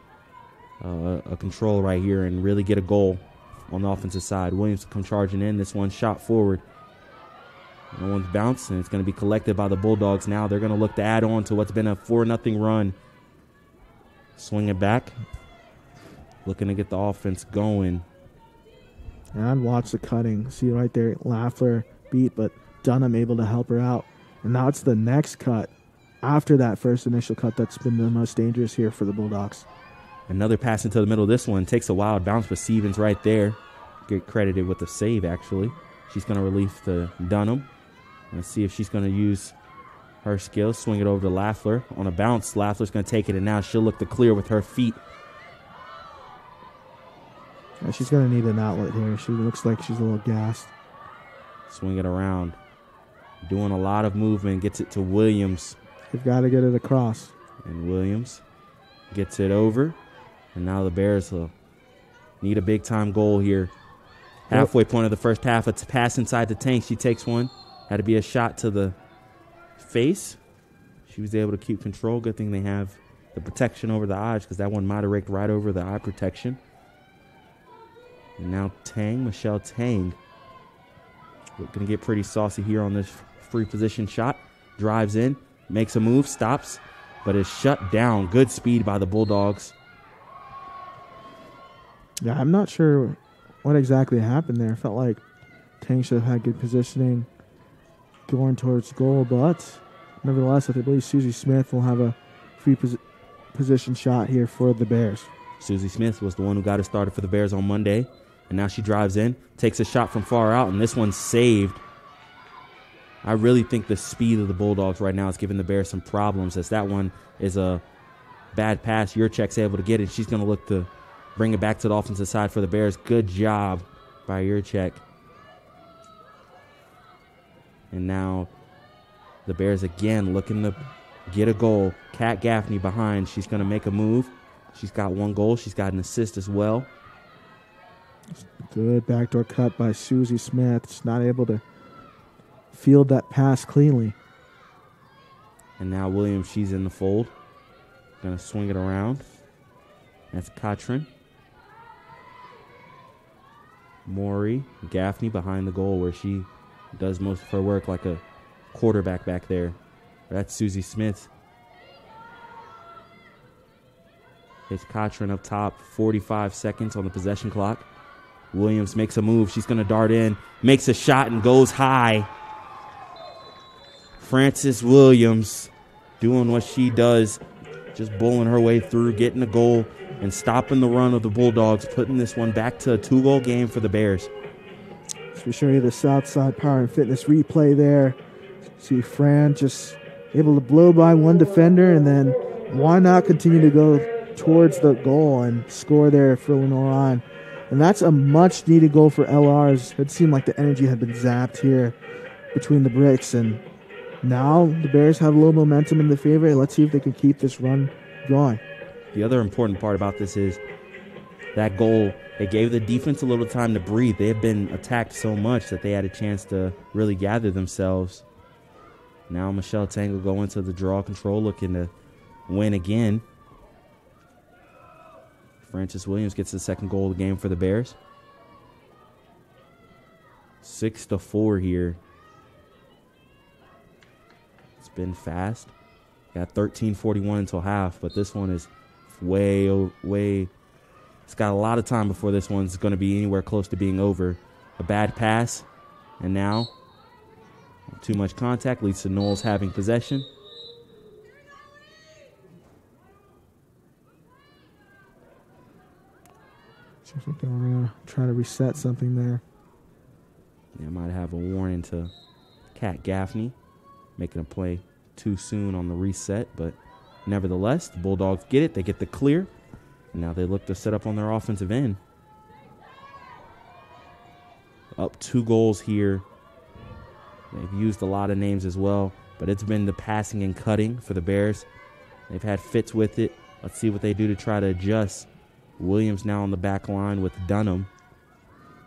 Speaker 1: a control right here and really get a goal on the offensive side. Williams come charging in. This one shot forward. No one's bounced, and it's going to be collected by the Bulldogs now. They're going to look to add on to what's been a 4-0 run. Swing it back. Looking to get the offense going.
Speaker 2: And watch the cutting. See right there, Lafleur beat, but Dunham able to help her out. And now it's the next cut after that first initial cut that's been the most dangerous here for the Bulldogs.
Speaker 1: Another pass into the middle of this one. Takes a wild bounce, but Stevens right there. Get credited with the save, actually. She's going to release to Dunham. Let's see if she's going to use her skills. Swing it over to Lafleur. On a bounce, Lafleur's going to take it, and now she'll look to clear with her feet.
Speaker 2: Yeah, she's going to need an outlet here. She looks like she's a little gassed.
Speaker 1: Swing it around. Doing a lot of movement. Gets it to Williams.
Speaker 2: They've got to get it across.
Speaker 1: And Williams gets it over. And now the Bears will need a big-time goal here. Halfway point of the first half. It's a pass inside the tank. She takes one. Had to be a shot to the face. She was able to keep control. Good thing they have the protection over the eyes, because that one might have raked right over the eye protection. And now Michelle Tang. We're going to get pretty saucy here on this free position shot. Drives in, makes a move, stops, but is shut down. Good speed by the Bulldogs.
Speaker 2: Yeah, I'm not sure what exactly happened there. It felt like Tang should have had good positioning going towards goal, but nevertheless, I believe Susie Smith will have a free position shot here for the Bears.
Speaker 1: Susie Smith was the one who got it started for the Bears on Monday, and now she drives in, takes a shot from far out, and this one's saved. I really think the speed of the Bulldogs right now is giving the Bears some problems, as that one is a bad pass. Yurchek's able to get it. She's going to look to bring it back to the offensive side for the Bears. Good job by Yurchek. And now the Bears again looking to get a goal. Kat Gaffney behind. She's going to make a move. She's got one goal. She's got an assist as well.
Speaker 2: Good backdoor cut by Susie Smith. She's not able to field that pass cleanly.
Speaker 1: And now Williams, she's in the fold. Going to swing it around. That's Katrin. Maury Gaffney behind the goal where she does most of her work like a quarterback back there. That's Susie Smith. It's Katrin up top. 45 seconds on the possession clock. Williams makes a move. She's going to dart in. Makes a shot and goes high. Frances Williams doing what she does. Just bowling her way through, getting a goal, and stopping the run of the Bulldogs, putting this one back to a 2-goal game for the Bears.
Speaker 2: So we show you the Southside Power and Fitness replay there. See Fran just able to blow by one defender, and then why not continue to go towards the goal and score there for Lenoir-Rhyne. And that's a much-needed goal for LRs. It seemed like the energy had been zapped here between the bricks, and now the Bears have a little momentum in the favor. Let's see if they can keep this run going.
Speaker 1: The other important part about this is that goal, it gave the defense a little time to breathe. They have been attacked so much that they had a chance to really gather themselves. Now Michelle Tang will go into the draw control, looking to win again. Frances Williams gets the second goal of the game for the Bears. 6-4 here. It's been fast. Got 13:41 until half, but this one is way. It's got a lot of time before this one's going to be anywhere close to being over. A bad pass, and now too much contact leads to Knowles having possession.
Speaker 2: Seems like they're going to try to reset something there.
Speaker 1: They might have a warning to Kat Gaffney, making a play too soon on the reset, but nevertheless, the Bulldogs get it. They get the clear, and now they look to set up on their offensive end. Up 2 goals here. They've used a lot of names as well, but it's been the passing and cutting for the Bears. They've had fits with it. Let's see what they do to try to adjust. Williams now on the back line with Dunham.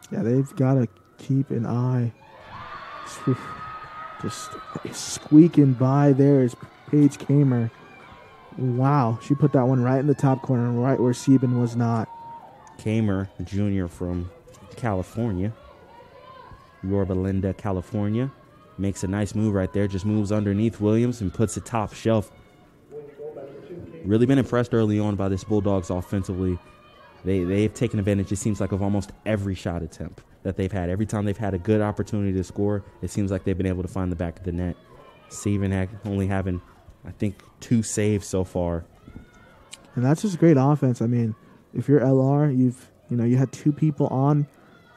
Speaker 2: Yeah, they've got to keep an eye. Just squeaking by there is Paige Kamer. Wow, she put that one right in the top corner, right where Sieben was not.
Speaker 1: Kamer, a junior from California, Yorba Linda, California, makes a nice move right there. Just moves underneath Williams and puts it top shelf. Really been impressed early on by this Bulldogs offensively. They've taken advantage, it seems like, of almost every shot attempt that they've had. Every time they've had a good opportunity to score, it seems like they've been able to find the back of the net. Sieben only having, I think, 2 saves so far.
Speaker 2: And that's just great offense. I mean, if you're LR, you had 2 people on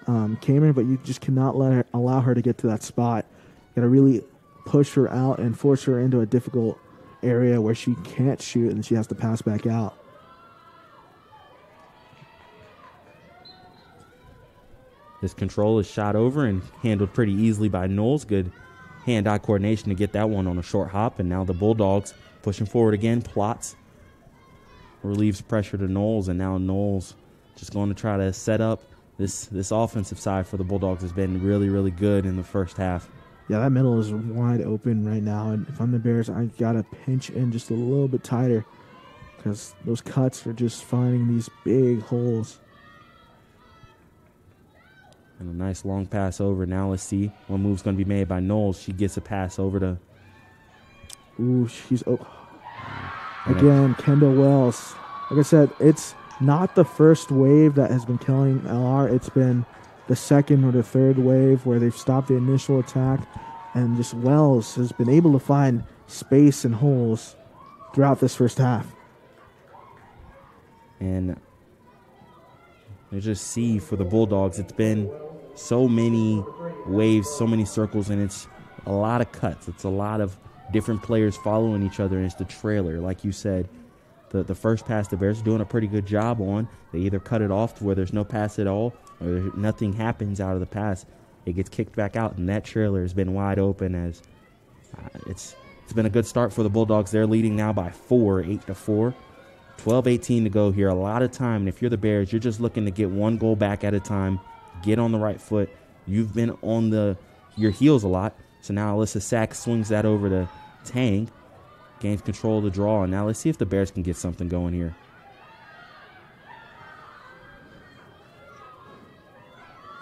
Speaker 2: Kamer, but you just cannot allow her to get to that spot. You got to really push her out and force her into a difficult area where she can't shoot and she has to pass back out.
Speaker 1: This control is shot over and handled pretty easily by Knowles. Good hand-eye coordination to get that one on a short hop. And now the Bulldogs pushing forward again. Plots relieves pressure to Knowles. And now Knowles just going to try to set up this offensive side for the Bulldogs has been really, really good in the first half.
Speaker 2: Yeah, that middle is wide open right now. And if I'm the Bears, I got to pinch in just a little bit tighter because those cuts are just finding these big holes.
Speaker 1: And a nice long pass over. Now let's see what move's going to be made by Knowles. She gets a pass over to...
Speaker 2: Ooh, she's... Oh. Again, Kendall Wells. Like I said, it's not the first wave that has been killing LR. It's been the second or the third wave where they've stopped the initial attack, and just Wells has been able to find space and holes throughout this first half.
Speaker 1: And there's just see for the Bulldogs. It's been so many waves, so many circles, and it's a lot of cuts. It's a lot of different players following each other, and it's the trailer. Like you said, the first pass the Bears are doing a pretty good job on. They either cut it off to where there's no pass at all, or nothing happens out of the pass. It gets kicked back out, and that trailer has been wide open. As it's been a good start for the Bulldogs. They're leading now by 4, 8-4. 12-18 to go here. A lot of time, and if you're the Bears, you're just looking to get one goal back at a time, get on the right foot. You've been on your heels a lot, so now Alyssa Sack swings that over to Tang, gains control of the draw, and now let's see if the Bears can get something going here.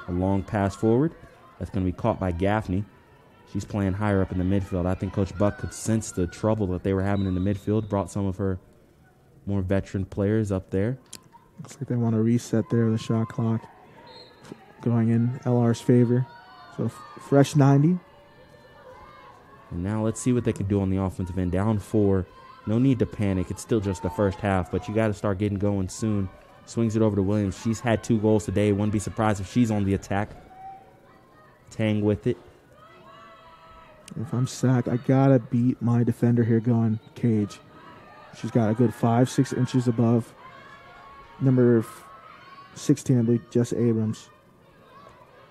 Speaker 1: A long pass forward. That's going to be caught by Gaffney. She's playing higher up in the midfield. I think Coach Buck could sense the trouble that they were having in the midfield, brought some of her more veteran players up there.
Speaker 2: Looks like they want to reset there, the shot clock going in LR's favor. So fresh 90.
Speaker 1: And now let's see what they can do on the offensive end. Down 4. No need to panic. It's still just the first half, but you got to start getting going soon. Swings it over to Williams. She's had 2 goals today. Wouldn't be surprised if she's on the attack. Tang with it.
Speaker 2: If I'm Sack, I got to beat my defender here going Cage. She's got a good 5-6 inches above number 16, I believe, Jess Abrams.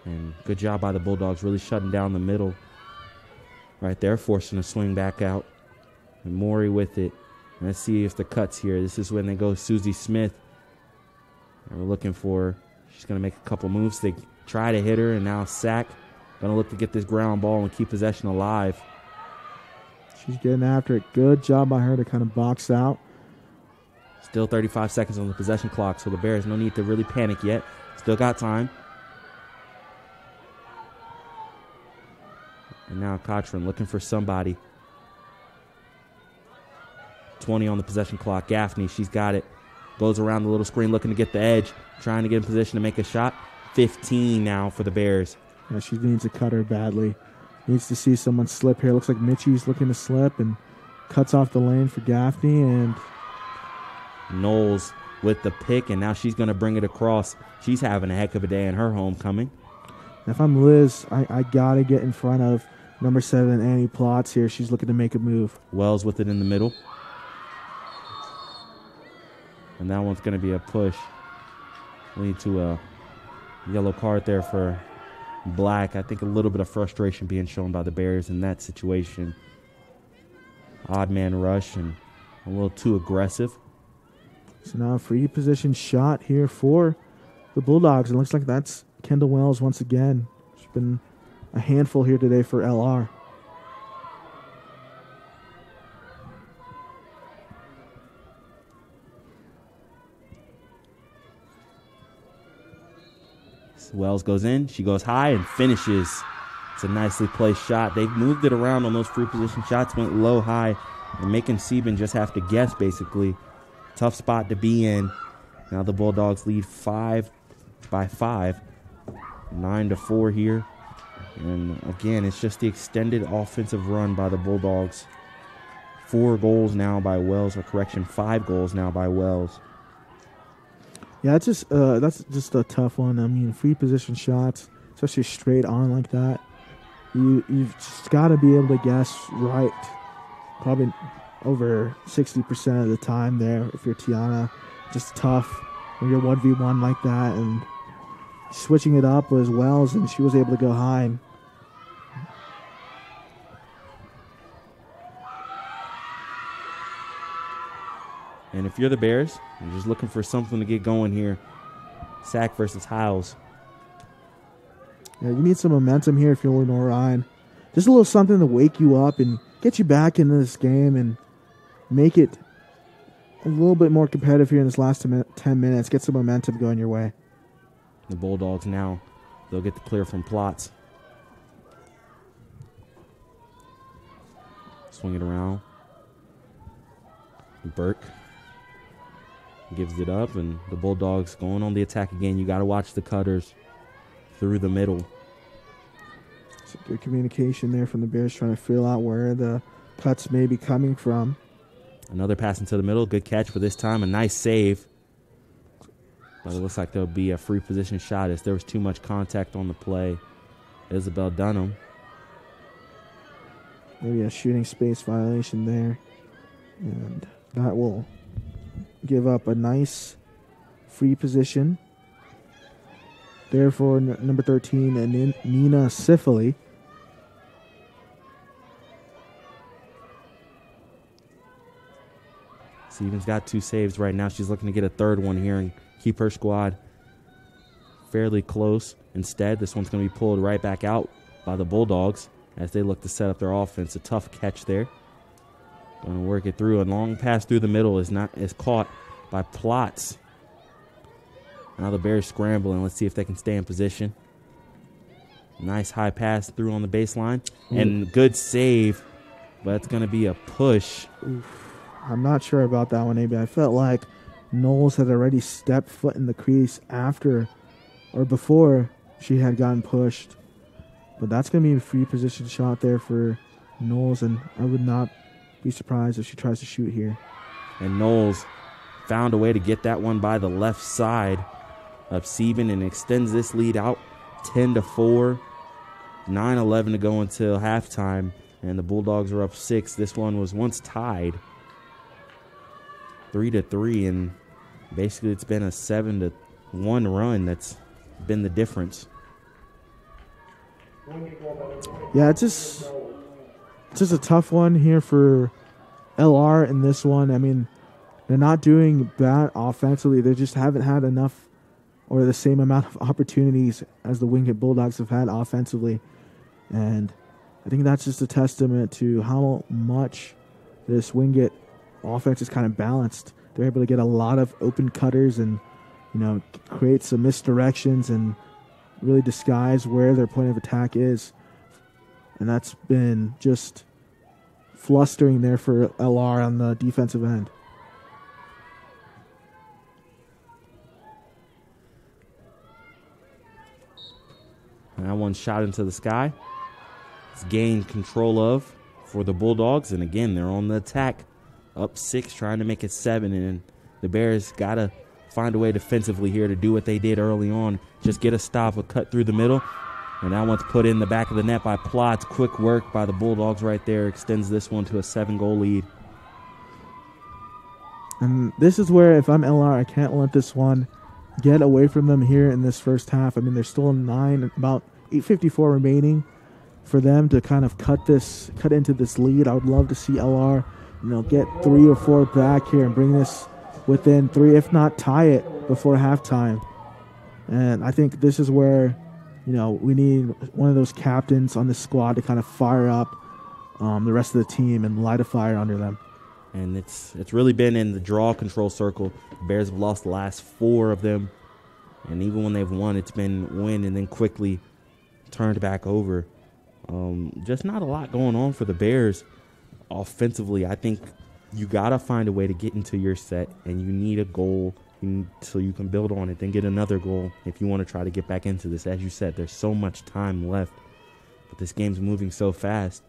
Speaker 1: And good job by the Bulldogs, really shutting down the middle right there, forcing a swing back out. And Maury with it. And let's see if the cuts here. This is when they go Susie Smith. And we're looking for, she's going to make a couple moves. They try to hit her, and now Sack going to look to get this ground ball and keep possession alive.
Speaker 2: She's getting after it. Good job by her to kind of box out.
Speaker 1: Still 35 seconds on the possession clock, so the Bears no need to really panic yet. Still got time. And now Cochran looking for somebody. 20 on the possession clock. Gaffney, she's got it. Goes around the little screen looking to get the edge. Trying to get in position to make a shot. 15 now for the Bears.
Speaker 2: Yeah, she needs a cutter badly. Needs to see someone slip here. Looks like Mitchie's looking to slip and cuts off the lane for Gaffney. And
Speaker 1: Knowles with the pick, and now she's going to bring it across. She's having a heck of a day in her homecoming.
Speaker 2: If I'm Liz, I got to get in front of number 7, Annie Plotz here. She's looking to make a move.
Speaker 1: Wells with it in the middle. And that one's going to be a push. Lead to a yellow card there for Black. I think a little bit of frustration being shown by the Bears in that situation. Odd man rush and a little too aggressive.
Speaker 2: So now a free position shot here for the Bulldogs. It looks like that's Kendall Wells once again. She's been a handful here today for LR.
Speaker 1: Wells goes in. She goes high and finishes. It's a nicely placed shot. They've moved it around on those free position shots. Went low, high, and making Sieben just have to guess, basically. Tough spot to be in. Now the Bulldogs lead 5 by 5. 9-4 here. And again, it's just the extended offensive run by the Bulldogs. 4 goals now by Wells, or correction, 5 goals now by Wells.
Speaker 2: Yeah, that's just a tough one. I mean, free position shots, especially straight on like that, you've just got to be able to guess right, probably over 60% of the time there. If you're Tiana, just tough when you're 1v1 like that, and switching it up was Wells, and she was able to go high.
Speaker 1: And if you're the Bears, you're just looking for something to get going here. Sack versus Hiles.
Speaker 2: Yeah, you need some momentum here if you're Lenoir-Rhyne. Just a little something to wake you up and get you back into this game and make it a little bit more competitive here in this last 10 minutes. Get some momentum going your way.
Speaker 1: The Bulldogs now, they'll get the clear from Plotz. Swing it around. Burke gives it up, and the Bulldogs going on the attack again. You got to watch the cutters. through the middle.
Speaker 2: Some good communication there from the Bears, trying to feel out where the cuts may be coming from.
Speaker 1: Another pass into the middle. Good catch, but this time a nice save. But it looks like there'll be a free position shot as there was too much contact on the play. Isabel Dunham.
Speaker 2: Maybe a shooting space violation there. And that will give up a nice free position. Therefore, number 13, Nina Sifili.
Speaker 1: Stevens got 2 saves right now. She's looking to get a third one here and keep her squad fairly close. Instead, this one's going to be pulled right back out by the Bulldogs as they look to set up their offense. A tough catch there. Going to work it through. A long pass through the middle is caught by Plotz. Now the Bears scrambling. Let's see if they can stay in position. Nice high pass through on the baseline. And good save, but it's going to be a push.
Speaker 2: Oof. I'm not sure about that one, AB. I felt like Knowles had already stepped foot in the crease after or before she had gotten pushed. But that's going to be a free position shot there for Knowles, and I would not be surprised if she tries to shoot here.
Speaker 1: And Knowles found a way to get that one by the left side of Sieben and extends this lead out 10-4. 9:11 to go until halftime, and the Bulldogs are up 6. This one was once tied 3-3, and basically it's been a 7-1 run that's been the difference.
Speaker 2: Yeah, it's just a tough one here for LR in this one. I mean, they're not doing bad offensively. They just haven't had enough or the same amount of opportunities as the Wingate Bulldogs have had offensively. And I think that's just a testament to how much this Wingate offense is kind of balanced. They're able to get a lot of open cutters and, create some misdirections and really disguise where their point of attack is. And that's been just flustering there for LR on the defensive end.
Speaker 1: And that one shot into the sky. It's gained control of for the Bulldogs. And again, they're on the attack. Up 6, trying to make it 7. And the Bears got to find a way defensively here to do what they did early on. Just get a stop, a cut through the middle. And that one's put in the back of the net by Plotz. Quick work by the Bulldogs right there. Extends this one to a 7-goal lead.
Speaker 2: And this is where, if I'm LR, I can't let this one get away from them here in this first half. I mean, there's still about 8:54 remaining for them to kind of cut into this lead. I would love to see LR, get 3 or 4 back here and bring this within 3, if not tie it before halftime. And I think this is where, we need one of those captains on the squad to kind of fire up the rest of the team and light a fire under them.
Speaker 1: And it's really been in the draw control circle. The Bears have lost the last 4 of them. And even when they've won, it's been win and then quickly turned back over. Just not a lot going on for the Bears offensively. I think you got to find a way to get into your set, and you need a goal so you can build on it, then get another goal if you want to try to get back into this. As you said, there's so much time left, but this game's moving so fast.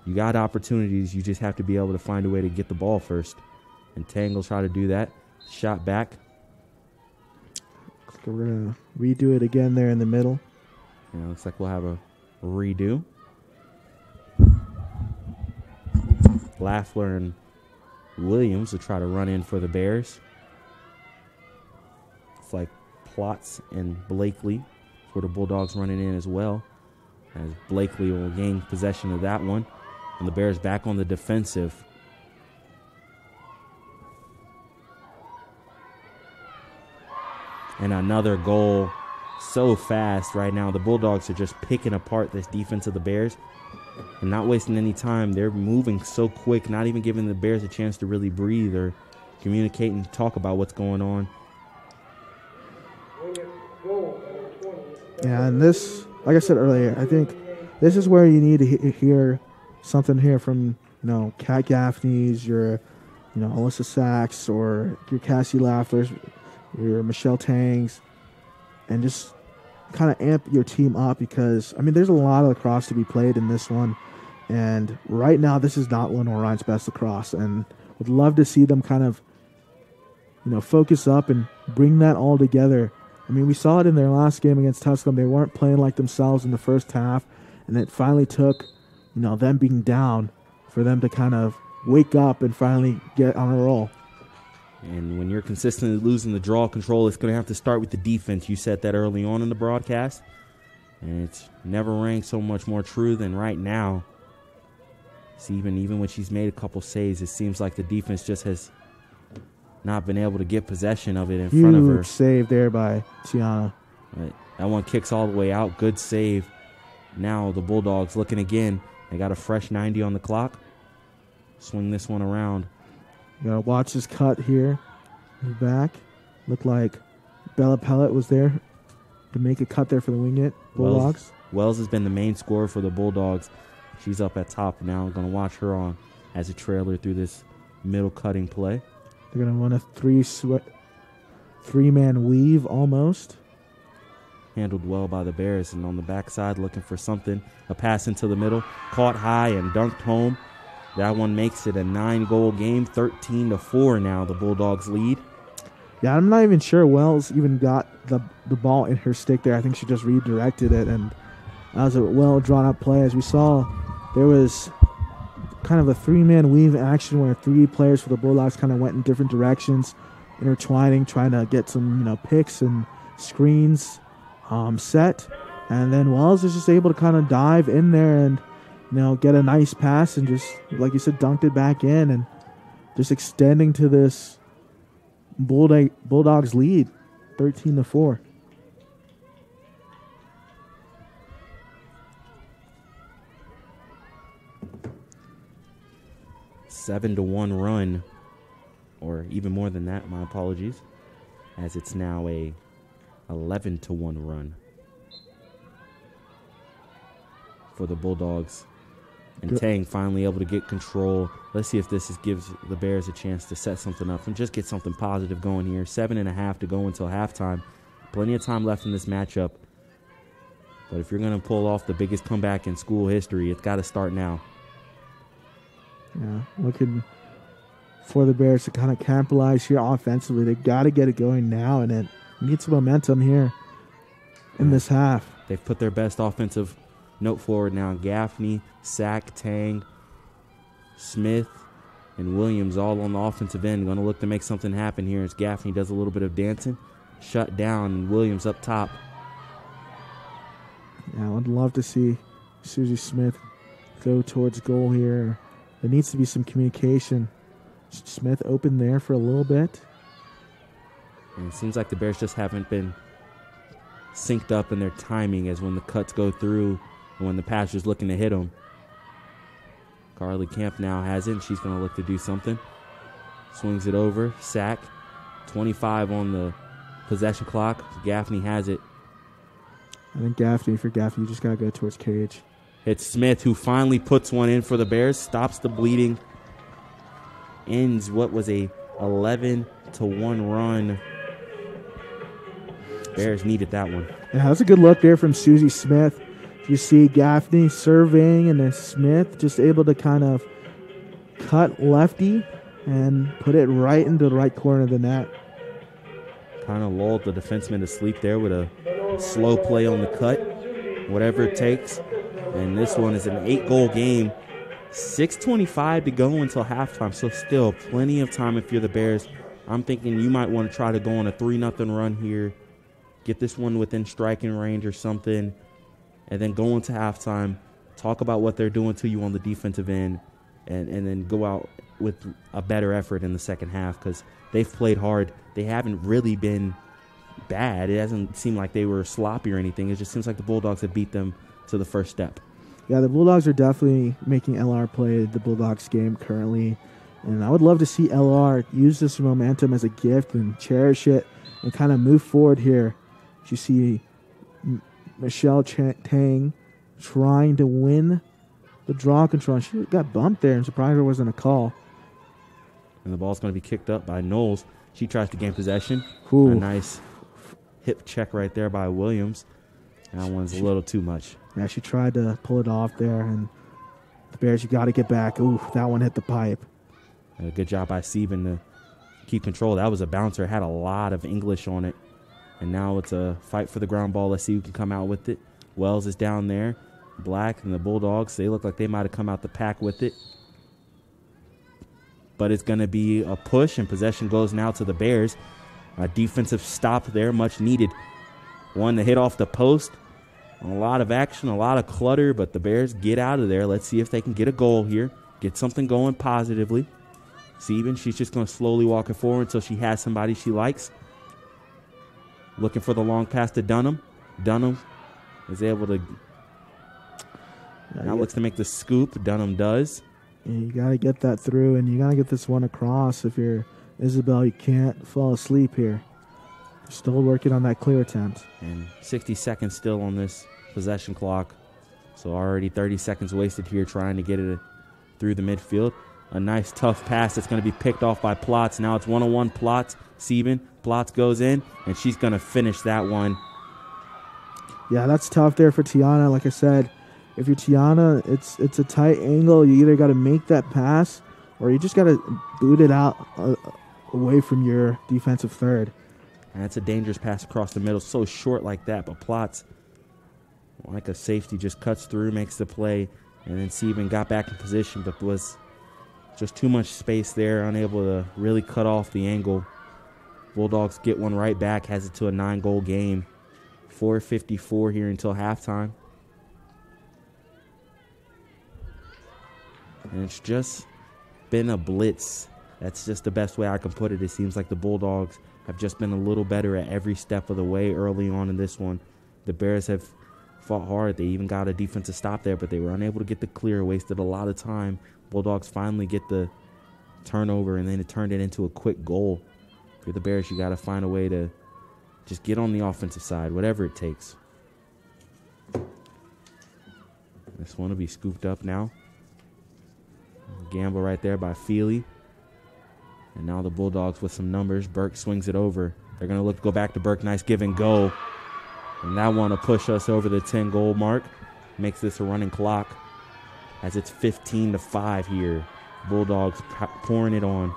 Speaker 1: You got opportunities. You just have to be able to find a way to get the ball first. And Tangle'll try to do that. Shot back.
Speaker 2: We're going to redo it again there in the middle.
Speaker 1: Yeah, looks like we'll have a redo. Lafleur and Williams will try to run in for the Bears. It's like Plotz and Blakely for the Bulldogs running in as well. As Blakely will gain possession of that one. And the Bears back on the defensive. And another goal so fast right now. The Bulldogs are just picking apart this defense of the Bears and not wasting any time. They're moving so quick, not even giving the Bears a chance to really breathe or communicate and talk about what's going on.
Speaker 2: Yeah, and this, like I said earlier, I think this is where you need to hear something here from, Kat Gaffney's, your, Alyssa Sachs, or your Cassie Lafleurs, your Michelle Tangs, and just kind of amp your team up because, I mean, there's a lot of lacrosse to be played in this one. And right now, this is not Lenoir-Rhyne's best lacrosse. And would love to see them kind of, focus up and bring that all together. I mean, we saw it in their last game against Tusculum. They weren't playing like themselves in the first half. And it finally took, them being down for them to kind of wake up and finally get on a roll.
Speaker 1: And when you're consistently losing the draw control, it's going to have to start with the defense. You said that early on in the broadcast. And it's never rang so much more true than right now. See, even when she's made a couple saves, it seems like the defense just has not been able to get possession of it in front of her.
Speaker 2: Huge save there by Tiana.
Speaker 1: But that one kicks all the way out. Good save. Now the Bulldogs looking again. They got a fresh 90 on the clock. Swing this one around.
Speaker 2: You got to watch this cut here. Move back. Looked like Bella Pellet was there to make a cut there for the Wingate Bulldogs.
Speaker 1: Wells has been the main scorer for the Bulldogs. She's up at top now. Going to watch her on as a trailer through this middle cutting play.
Speaker 2: They're going to run a three-man weave almost.
Speaker 1: Handled well by the Bears. And on the backside looking for something. A pass into the middle. Caught high and dunked home. That one makes it a 9-goal game. 13-4 now the Bulldogs lead.
Speaker 2: Yeah, I'm not even sure Wells even got the ball in her stick there. I think she just redirected it. And that was a well-drawn-up play. As we saw, there was kind of a three-man weave action where 3 players for the Bulldogs kind of went in different directions, intertwining, trying to get some picks and screens set. And then Wells is just able to kind of dive in there and get a nice pass and just, like you said, dunked it back in and just extending to this Bulldogs lead, 13-4.
Speaker 1: A 7-1 run, or even more than that, my apologies, as it's now a 11-1 run for the Bulldogs. And Tang finally able to get control. Let's see if this gives the Bears a chance to set something up and just get something positive going here. 7.5 to go until halftime. Plenty of time left in this matchup. But if you're going to pull off the biggest comeback in school history, it's got to start now.
Speaker 2: Yeah, looking for the Bears to kind of capitalize here offensively. They got to get it going now, and it needs some momentum here in this half.
Speaker 1: They've put their best offensive note forward now. Gaffney, Sack, Tang, Smith, and Williams all on the offensive end. Going to look to make something happen here as Gaffney does a little bit of dancing. Shut down, and Williams up top.
Speaker 2: Yeah, I'd love to see Susie Smith go towards goal here. There needs to be some communication. Smith open there for a little bit.
Speaker 1: And it seems like the Bears just haven't been synced up in their timing as when the cuts go through and when the pass is looking to hit them. Carly Camp now has it, and she's going to look to do something. Swings it over. Sack. 25 on the possession clock. Gaffney has it.
Speaker 2: I think Gaffney, you just got to go towards cage.
Speaker 1: It's Smith who finally puts one in for the Bears. Stops the bleeding. Ends what was a 11-1 run. Bears needed that one.
Speaker 2: Yeah, that's a good look there from Susie Smith. You see Gaffney surveying, and then Smith just able to kind of cut lefty and put it right into the right corner of the net.
Speaker 1: Kind of lulled the defenseman to sleep there with a slow play on the cut. Whatever it takes. And this one is an 8-goal game. 6:25 to go until halftime, so still plenty of time if you're the Bears. I'm thinking you might want to try to go on a 3-0 run here. Get this one within striking range or something. And then go into halftime. Talk about what they're doing to you on the defensive end. And then go out with a better effort in the second half because they've played hard. They haven't really been bad. It hasn't seemed like they were sloppy or anything. It just seems like the Bulldogs have beat them to the first step.
Speaker 2: Yeah, the Bulldogs are definitely making LR play the Bulldogs game currently. And I would love to see LR use this momentum as a gift and cherish it and kind of move forward here. You see Michelle Tang trying to win the draw control. She got bumped there and surprised there wasn't a call.
Speaker 1: And the ball's going to be kicked up by Knowles. She tries to gain possession.
Speaker 2: Ooh.
Speaker 1: A nice hip check right there by Williams. That one's a little too much.
Speaker 2: Yeah, she tried to pull it off there, and the Bears, you got to get back. Ooh, that one hit the pipe.
Speaker 1: A good job by Sieben to keep control. That was a bouncer. Had a lot of English on it. And now it's a fight for the ground ball. Let's see who can come out with it. Wells is down there. Black and the Bulldogs, they look like they might have come out the pack with it. But it's going to be a push, and possession goes now to the Bears. A defensive stop there, much needed. One to hit off the post. A lot of action, a lot of clutter, but the Bears get out of there. Let's see if they can get a goal here. Get something going positively. Sieben, she's just going to slowly walk it forward until she has somebody she likes. Looking for the long pass to Dunham. Dunham is able to now looks to make the scoop. Dunham does.
Speaker 2: Yeah, you got to get that through, and you got to get this one across. If you're Isabel, you can't fall asleep here. You're still working on that clear attempt.
Speaker 1: And 60 seconds still on this possession clock. So already 30 seconds wasted here trying to get it through the midfield. A nice tough pass that's going to be picked off by Plotz. Now it's 1-on-1 Plotz. Sieben. Plotz goes in, and she's going to finish that one.
Speaker 2: Yeah, that's tough there for Tiana. Like I said, if you're Tiana, it's a tight angle. You either got to make that pass or you just got to boot it out away from your defensive third.
Speaker 1: And that's a dangerous pass across the middle. So short like that, but Plotz, like a safety, just cuts through, makes the play, and then Sieben got back in position, but was just too much space there, unable to really cut off the angle. Bulldogs get one right back, has it to a 9-goal game. 4:54 here until halftime. And it's just been a blitz. That's just the best way I can put it. It seems like the Bulldogs have just been a little better at every step of the way early on in this one. The Bears have fought hard. They even got a defensive stop there, but they were unable to get the clear, wasted a lot of time. Bulldogs finally get the turnover, and then it turned it into a quick goal. If you're the Bears, you got to find a way to just get on the offensive side, whatever it takes. This one will be scooped up now. Gamble right there by Feely. And now the Bulldogs with some numbers. Burke swings it over. They're going to look to go back to Burke. Nice give and go. And that one will push us over the 10-goal mark. Makes this a running clock as it's 15-5 here. Bulldogs pouring it on.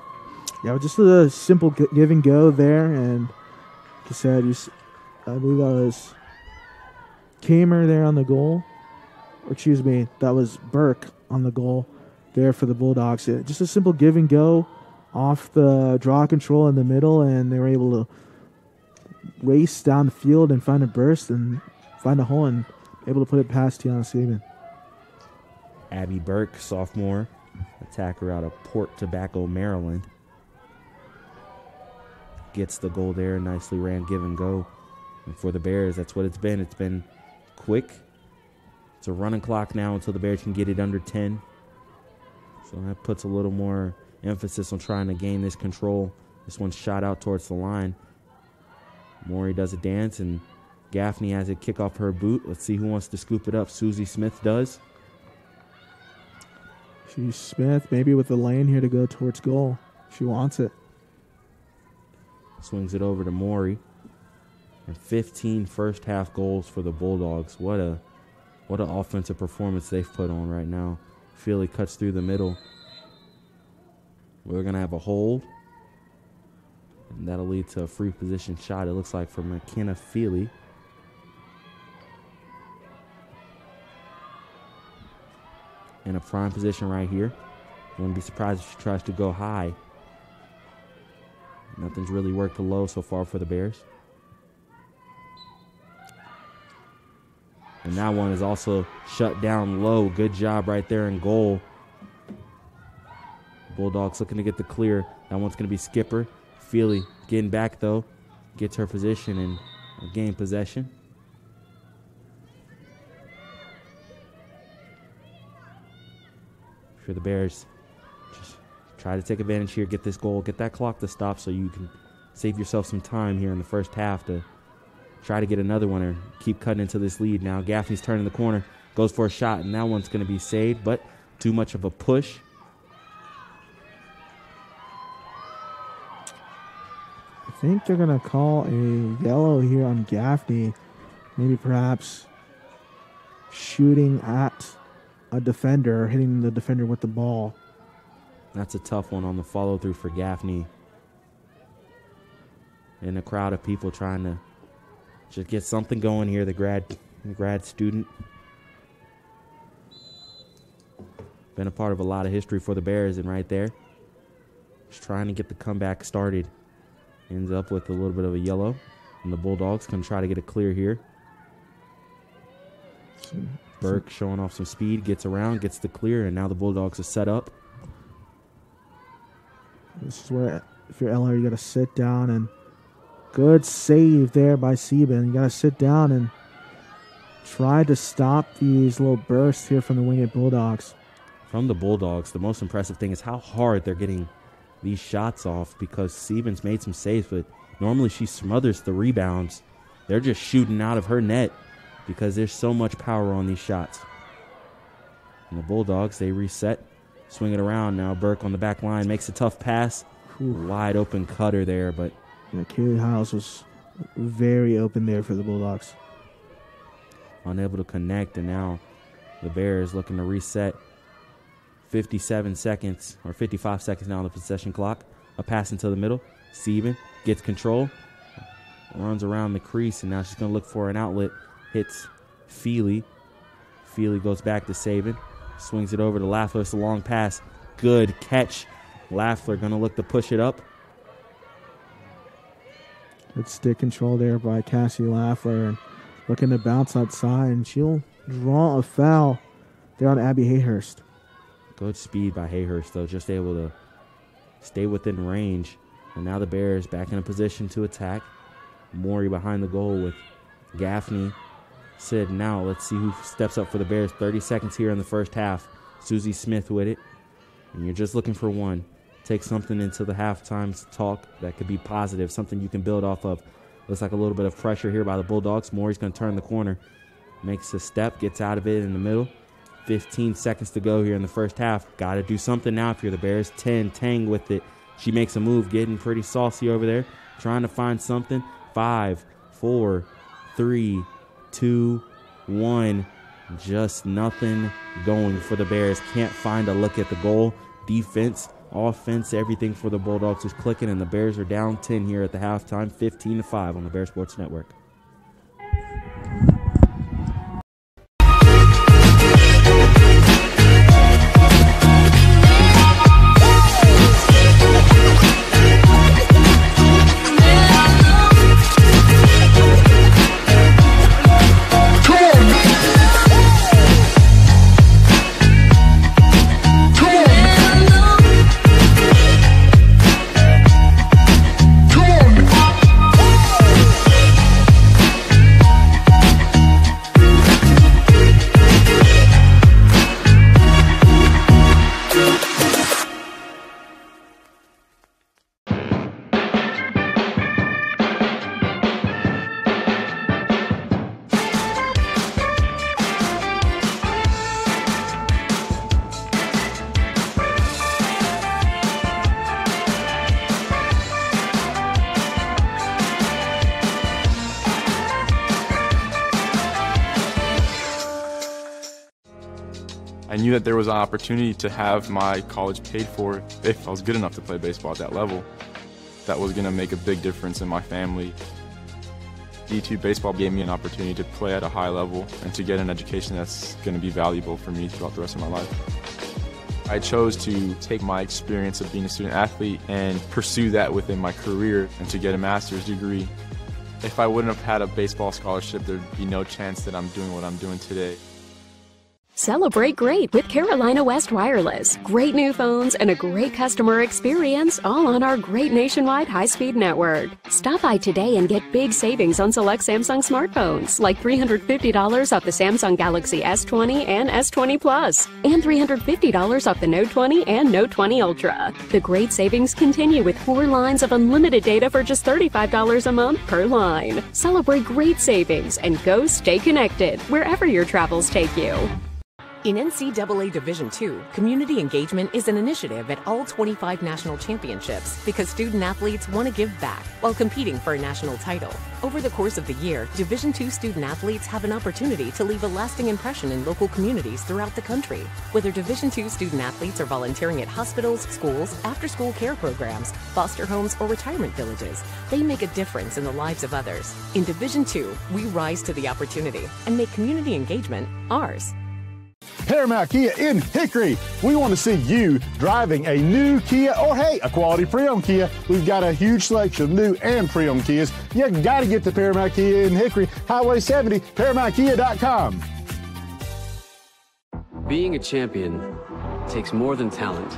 Speaker 2: Yeah, just a simple give and go there. And like you said, I believe that was Kamer there on the goal. Or excuse me, that was Burke on the goal there for the Bulldogs. Yeah, just a simple give and go off the draw control in the middle, and they were able to race down the field and find a burst and find a hole and able to put it past Tiana Sieben.
Speaker 1: Abby Burke, sophomore, attacker out of Port Tobacco, Maryland. Gets the goal there, nicely ran give and go. And for the Bears, that's what it's been. It's been quick. It's a running clock now until the Bears can get it under 10. So that puts a little more emphasis on trying to gain this control. This one's shot out towards the line. Maury does a dance, and Gaffney has it kick off her boot. Let's see who wants to scoop it up. Susie Smith does.
Speaker 2: She's Smith, maybe with the lane here to go towards goal. She wants it.
Speaker 1: Swings it over to Maury. And 15 first-half goals for the Bulldogs. What an offensive performance they've put on right now. Feely cuts through the middle. We're going to have a hold. And that'll lead to a free position shot, it looks like, for McKenna Feely. In a prime position right here. Wouldn't be surprised if she tries to go high. Nothing's really worked low so far for the Bears. And that one is also shut down low. Good job right there in goal. Bulldogs looking to get the clear. That one's going to be Skipper. Feely getting back, though. Gets her position and gain possession. For the Bears, just try to take advantage here, get this goal, get that clock to stop so you can save yourself some time here in the first half to try to get another one or keep cutting into this lead. Now Gaffney's turning the corner, goes for a shot, and that one's going to be saved, but too much of a push.
Speaker 2: I think they're going to call a yellow here on Gaffney. maybe perhaps shooting at a defender, hitting the defender with the ball.
Speaker 1: That's a tough one on the follow-through for Gaffney. In a crowd of people trying to just get something going here, the grad student. Been a part of a lot of history for the Bears, and right there, just trying to get the comeback started. Ends up with a little bit of a yellow, and the Bulldogs can try to get it clear here. Burke showing off some speed, gets around, gets the clear, and now the Bulldogs are set up.
Speaker 2: This is where, if you're LR, you got to sit down, and good save there by Sieben. You got to sit down and try to stop these little bursts here from the Wingate Bulldogs.
Speaker 1: From the Bulldogs, the most impressive thing is how hard they're getting these shots off, because Sieben's made some saves, but normally she smothers the rebounds. They're just shooting out of her net because there's so much power on these shots. And the Bulldogs, they reset, swing it around. Now Burke on the back line makes a tough pass. Wide open cutter there, but
Speaker 2: yeah, Kaylee Hiles was very open there for the Bulldogs.
Speaker 1: Unable to connect, and now the Bears looking to reset. 57 seconds, or 55 seconds now on the possession clock. A pass into the middle. Sieben gets control, runs around the crease, and now she's going to look for an outlet. Hits Feely. Feely goes back to Saban. Swings it over to Lafler. It's a long pass. Good catch. Lafler going to look to push it up.
Speaker 2: Good stick control there by Cassie Lafler. And looking to bounce outside, and she'll draw a foul there on Abby Hayhurst.
Speaker 1: Good speed by Hayhurst, though, just able to stay within range. And now the Bears back in a position to attack. Maury behind the goal with Gaffney. Sid now, let's see who steps up for the Bears. 30 seconds here in the first half. Susie Smith with it. And you're just looking for one. Take something into the halftime talk that could be positive, something you can build off of. Looks like a little bit of pressure here by the Bulldogs. Maury's going to turn the corner. Makes a step, gets out of it in the middle. 15 seconds to go here in the first half. Got to do something now if you're the Bears. 10, Tang with it. She makes a move, getting pretty saucy over there. Trying to find something. 5, 4, 3, 2, 1. Just nothing going for the Bears. Can't find a look at the goal. Defense, offense, everything for the Bulldogs is clicking, and the Bears are down 10 here at the halftime. 15-5 on the Bear Sports Network.
Speaker 4: I knew that there was an opportunity to have my college paid for if I was good enough to play baseball at that level. That was going to make a big difference in my family. D2 baseball gave me an opportunity to play at a high level and to get an education that's going to be valuable for me throughout the rest of my life. I chose to take my experience of being a student athlete and pursue that within my career and to get a master's degree. If I wouldn't have had a baseball scholarship, there'd be no chance that I'm doing what I'm doing today.
Speaker 5: Celebrate great with Carolina West Wireless. Great new phones and a great customer experience, all on our great nationwide high-speed network. Stop by today and get big savings on select Samsung smartphones, like $350 off the Samsung Galaxy S20 and S20 Plus, and $350 off the Note 20 and Note 20 Ultra. The great savings continue with 4 lines of unlimited data for just $35 a month per line. Celebrate great savings and go stay connected wherever your travels take you.
Speaker 6: In NCAA Division II, community engagement is an initiative at all 25 national championships because student athletes want to give back while competing for a national title. Over the course of the year, Division II student athletes have an opportunity to leave a lasting impression in local communities throughout the country. Whether Division II student athletes are volunteering at hospitals, schools, after-school care programs, foster homes, or retirement villages, they make a difference in the lives of others. In Division II, we rise to the opportunity and make community engagement ours.
Speaker 3: Paramount Kia in Hickory. We want to see you driving a new Kia or, hey, a quality pre-owned Kia. We've got a huge selection of new and pre-owned Kias. You got to get to Paramount Kia in Hickory, Highway 70, ParamountKia.com.
Speaker 7: Being a champion takes more than talent,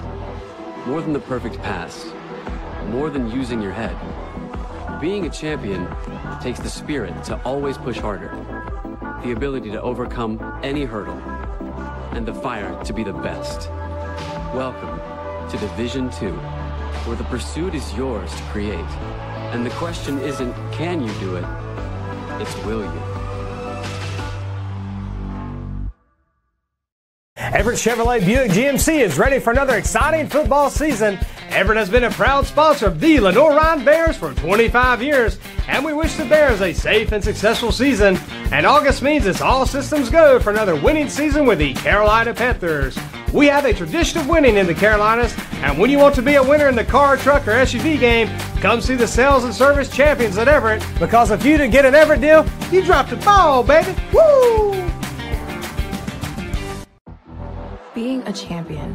Speaker 7: more than the perfect pass, more than using your head. Being a champion takes the spirit to always push harder, the ability to overcome any hurdle, and the fire to be the best. Welcome to Division II, where the pursuit is yours to create. And the question isn't, can you do it? It's, will you?
Speaker 8: Everett Chevrolet Buick GMC is ready for another exciting football season. Everett has been a proud sponsor of the Lenoir-Rhyne Bears for 25 years, and we wish the Bears a safe and successful season. And August means it's all systems go for another winning season with the Carolina Panthers. We have a tradition of winning in the Carolinas, and when you want to be a winner in the car, truck, or SUV game, come see the sales and service champions at Everett, because if you didn't get an Everett deal, you dropped the ball, baby. Woo!
Speaker 9: Being a champion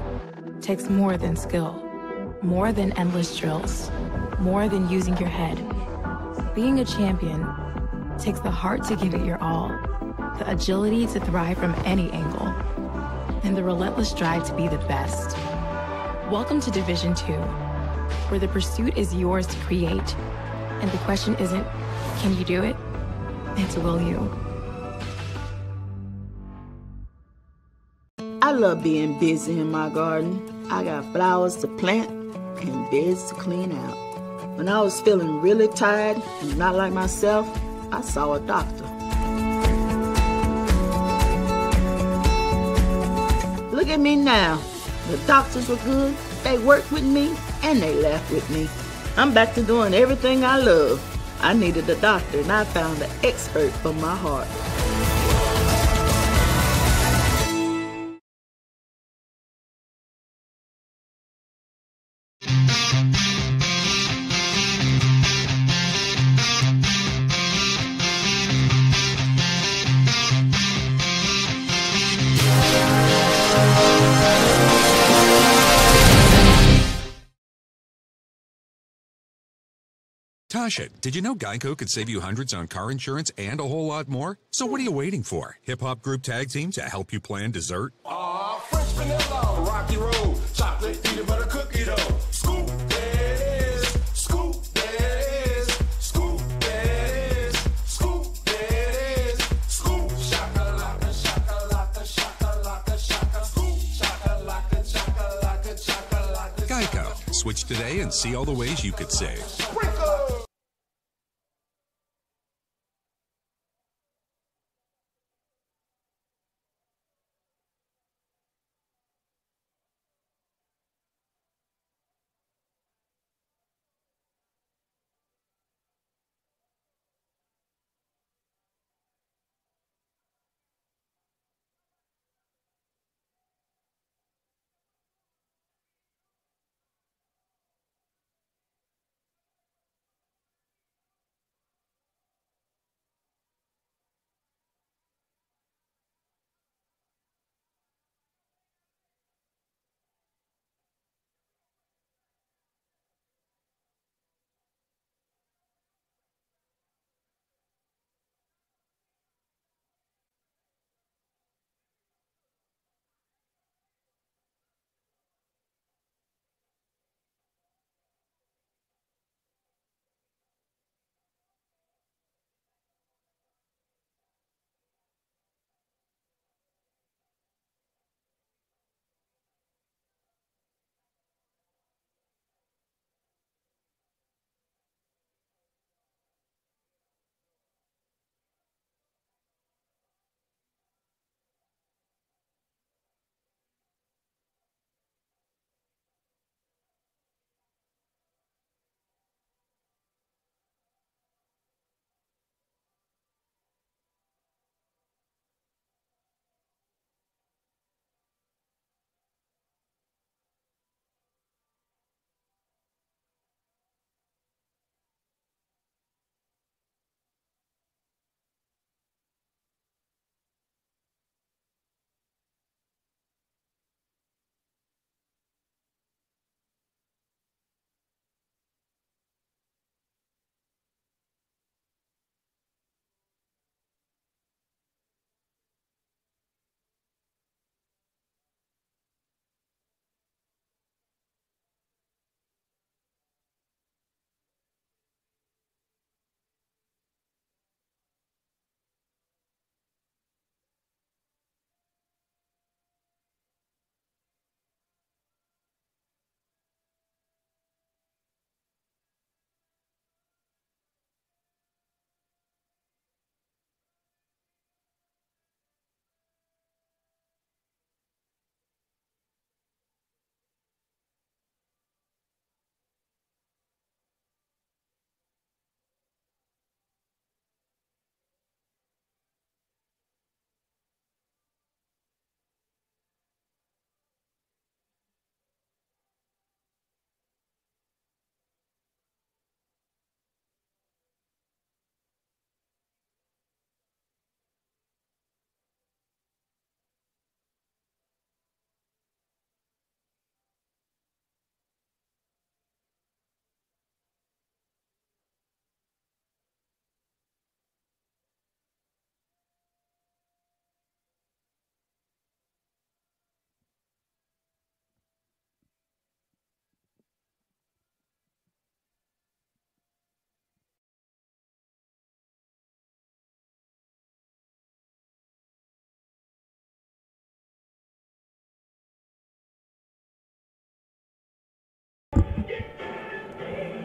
Speaker 9: takes more than skill, more than endless drills, more than using your head. Being a champion takes the heart to give it your all, the agility to thrive from any angle, and the relentless drive to be the best. Welcome to Division II, where the pursuit is yours to create, and the question isn't, can you do it? It's, will you?
Speaker 10: I love being busy in my garden. I got flowers to plant and beds to clean out. When I was feeling really tired and not like myself, I saw a doctor. Look at me now. The doctors were good, they worked with me, and they laughed with me. I'm back to doing everything I love. I needed a doctor, and I found an expert for my heart.
Speaker 11: Tasha, did you know Geico could save you hundreds on car insurance and a whole lot more? So what are you waiting for? Hip-hop group tag team to help you plan dessert?
Speaker 12: French vanilla, rocky road, chocolate, peanut butter cookie dough. Scoop that is, scoop that is, scoop that is, scoop that is, scoop shakalaka, shakalaka, shakalaka, shaka, scoop shakalaka, shakalaka, shakalaka.
Speaker 11: Geico. Switch today and see all the ways you could save.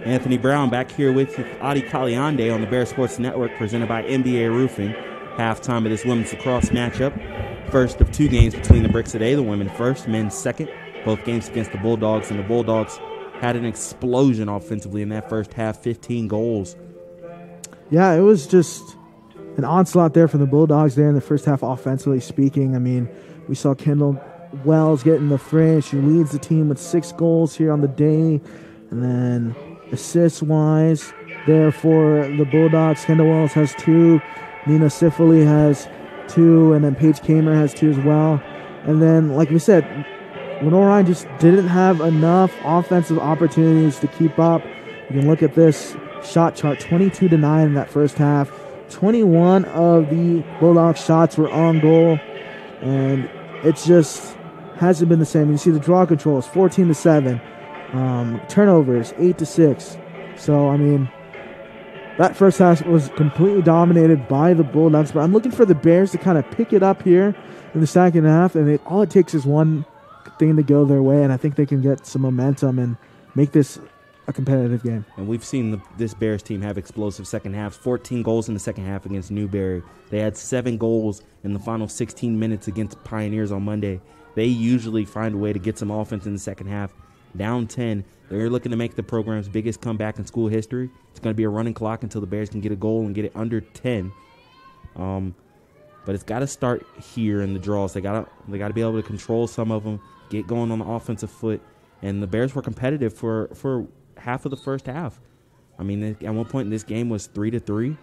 Speaker 1: Anthony Brown back here with Adi Kaliande on the Bear Sports Network, presented by NBA Roofing. Halftime of this women's lacrosse matchup. First of two games between the Bricks today. The women first, men second. Both games against the Bulldogs, and the Bulldogs had an explosion offensively in that first half, 15 goals.
Speaker 2: Yeah, it was just an onslaught there for the Bulldogs there in the first half, offensively speaking. I mean, we saw Kendall Wells get in the fray. She leads the team with 6 goals here on the day. And then assists-wise, there for the Bulldogs, Kendall Wells has 2. Nina Sifili has 2. And then Paige Kamer has 2 as well. And then, like we said, Lenoir-Rhyne just didn't have enough offensive opportunities to keep up. You can look at this shot chart, 22-9 in that first half. 21 of the Bulldogs shots were on goal. And it just hasn't been the same. You see the draw controls, 14-7. Turnovers, 8-6. So, I mean, that first half was completely dominated by the Bulldogs. But I'm looking for the Bears to kind of pick it up here in the second half. And all it takes is one thing to go their way. And I think they can get some momentum and make this a competitive game.
Speaker 1: And we've seen this Bears team have explosive second halves. 14 goals in the second half against Newberry. They had 7 goals in the final 16 minutes against Pioneers on Monday. They usually find a way to get some offense in the second half. Down 10, they're looking to make the program's biggest comeback in school history. It's going to be a running clock until the Bears can get a goal and get it under 10. But it's got to start here in the draws. They got to be able to control some of them, get going on the offensive foot. And the Bears were competitive for half of the first half. I mean, at one point in this game was 3-3,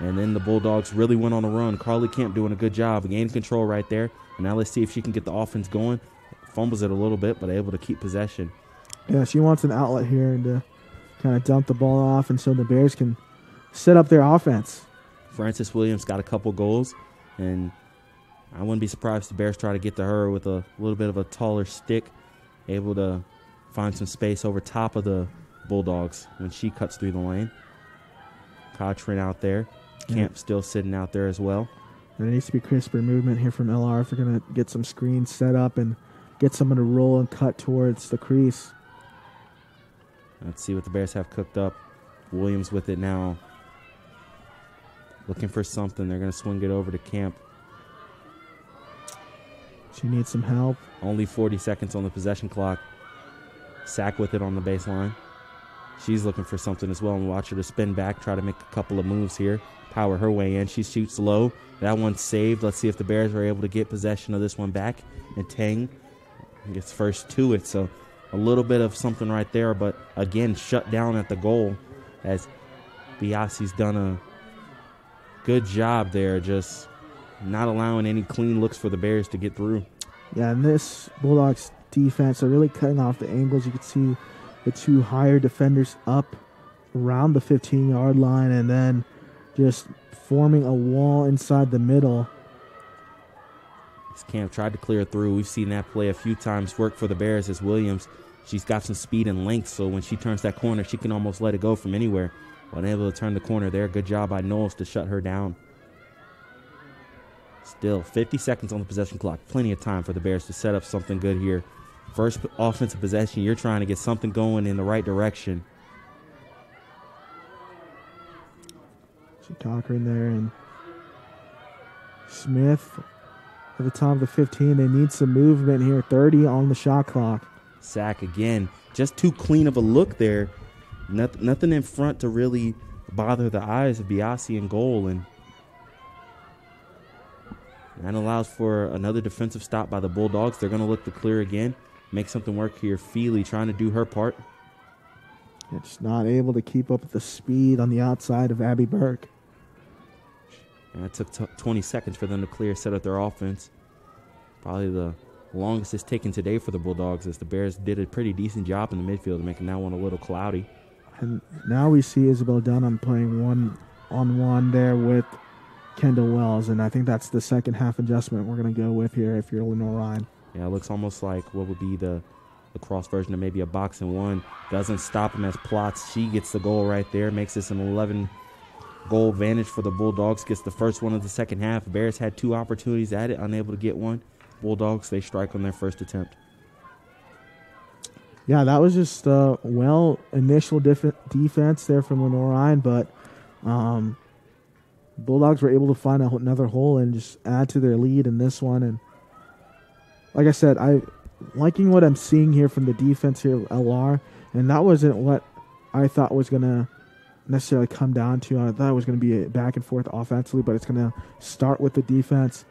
Speaker 1: and then the Bulldogs really went on a run. Carly Camp doing a good job, gaining control right there. And now let's see if she can get the offense going. Fumbles it a little bit, but able to keep possession.
Speaker 2: Yeah, she wants an outlet here and to kind of dump the ball off, and so the Bears can set up their offense.
Speaker 1: Frances Williams got a couple goals, and I wouldn't be surprised if the Bears try to get to her with a little bit of a taller stick, able to find some space over top of the Bulldogs when she cuts through the lane. Cochran out there. Camp still sitting out there as well.
Speaker 2: There needs to be crisper movement here from LR if they're going to get some screens set up and get someone to roll and cut towards the crease.
Speaker 1: Let's see what the Bears have cooked up. Williams with it now. Looking for something. They're going to swing it over to Camp.
Speaker 2: She needs some help.
Speaker 1: Only 40 seconds on the possession clock. Sack with it on the baseline. She's looking for something as well, and watch her to spin back, try to make a couple of moves here. Power her way in. She shoots low. That one's saved. Let's see if the Bears are able to get possession of this one back. And Tang gets first to it, so a little bit of something right there, but again, shut down at the goal as Biasi's done a good job there, just not allowing any clean looks for the Bears to get through.
Speaker 2: Yeah, and this Bulldogs defense are really cutting off the angles. You can see the 2 higher defenders up around the 15-yard line and then just forming a wall inside the middle.
Speaker 1: This Camp tried to clear through. We've seen that play a few times work for the Bears as Williams. She's got some speed and length, so when she turns that corner, she can almost let it go from anywhere. Unable to turn the corner there. Good job by Knowles to shut her down. Still, 50 seconds on the possession clock. Plenty of time for the Bears to set up something good here. First offensive possession, you're trying to get something going in the right direction.
Speaker 2: Cochran there and Smith at the top of the 15. They need some movement here. 30 on the shot clock.
Speaker 1: Sack again. Just too clean of a look there. Nothing in front to really bother the eyes of Biasi in goal. And that allows for another defensive stop by the Bulldogs. They're going to look to clear again. Make something work here. Feely trying to do her part.
Speaker 2: It's not able to keep up with the speed on the outside of Abby Burke.
Speaker 1: And it took 20 seconds for them to clear, set up their offense. Probably the longest it's taken today for the Bulldogs, as the Bears did a pretty decent job in the midfield, making that one a little cloudy.
Speaker 2: And now we see Isabel Dunham playing one-on-one there with Kendall Wells, and I think that's the second half adjustment we're going to go with here if you're Lenoir-Rhyne.
Speaker 1: Yeah, it looks almost like what would be the cross version of maybe a box and one. Doesn't stop him as Plotz. She gets the goal right there, makes this an 11-goal advantage for the Bulldogs. Gets the first one of the second half. Bears had 2 opportunities at it, unable to get one. Bulldogs, they strike on their first attempt.
Speaker 2: Yeah, that was just initial defense there from Lenoir-Rhyne, but Bulldogs were able to find another hole and just add to their lead in this one. And like I said, I liking what I'm seeing here from the defense here of LR, and that wasn't what I thought was going to necessarily come down to. I thought it was going to be a back and forth offensively, but it's going to start with the defense.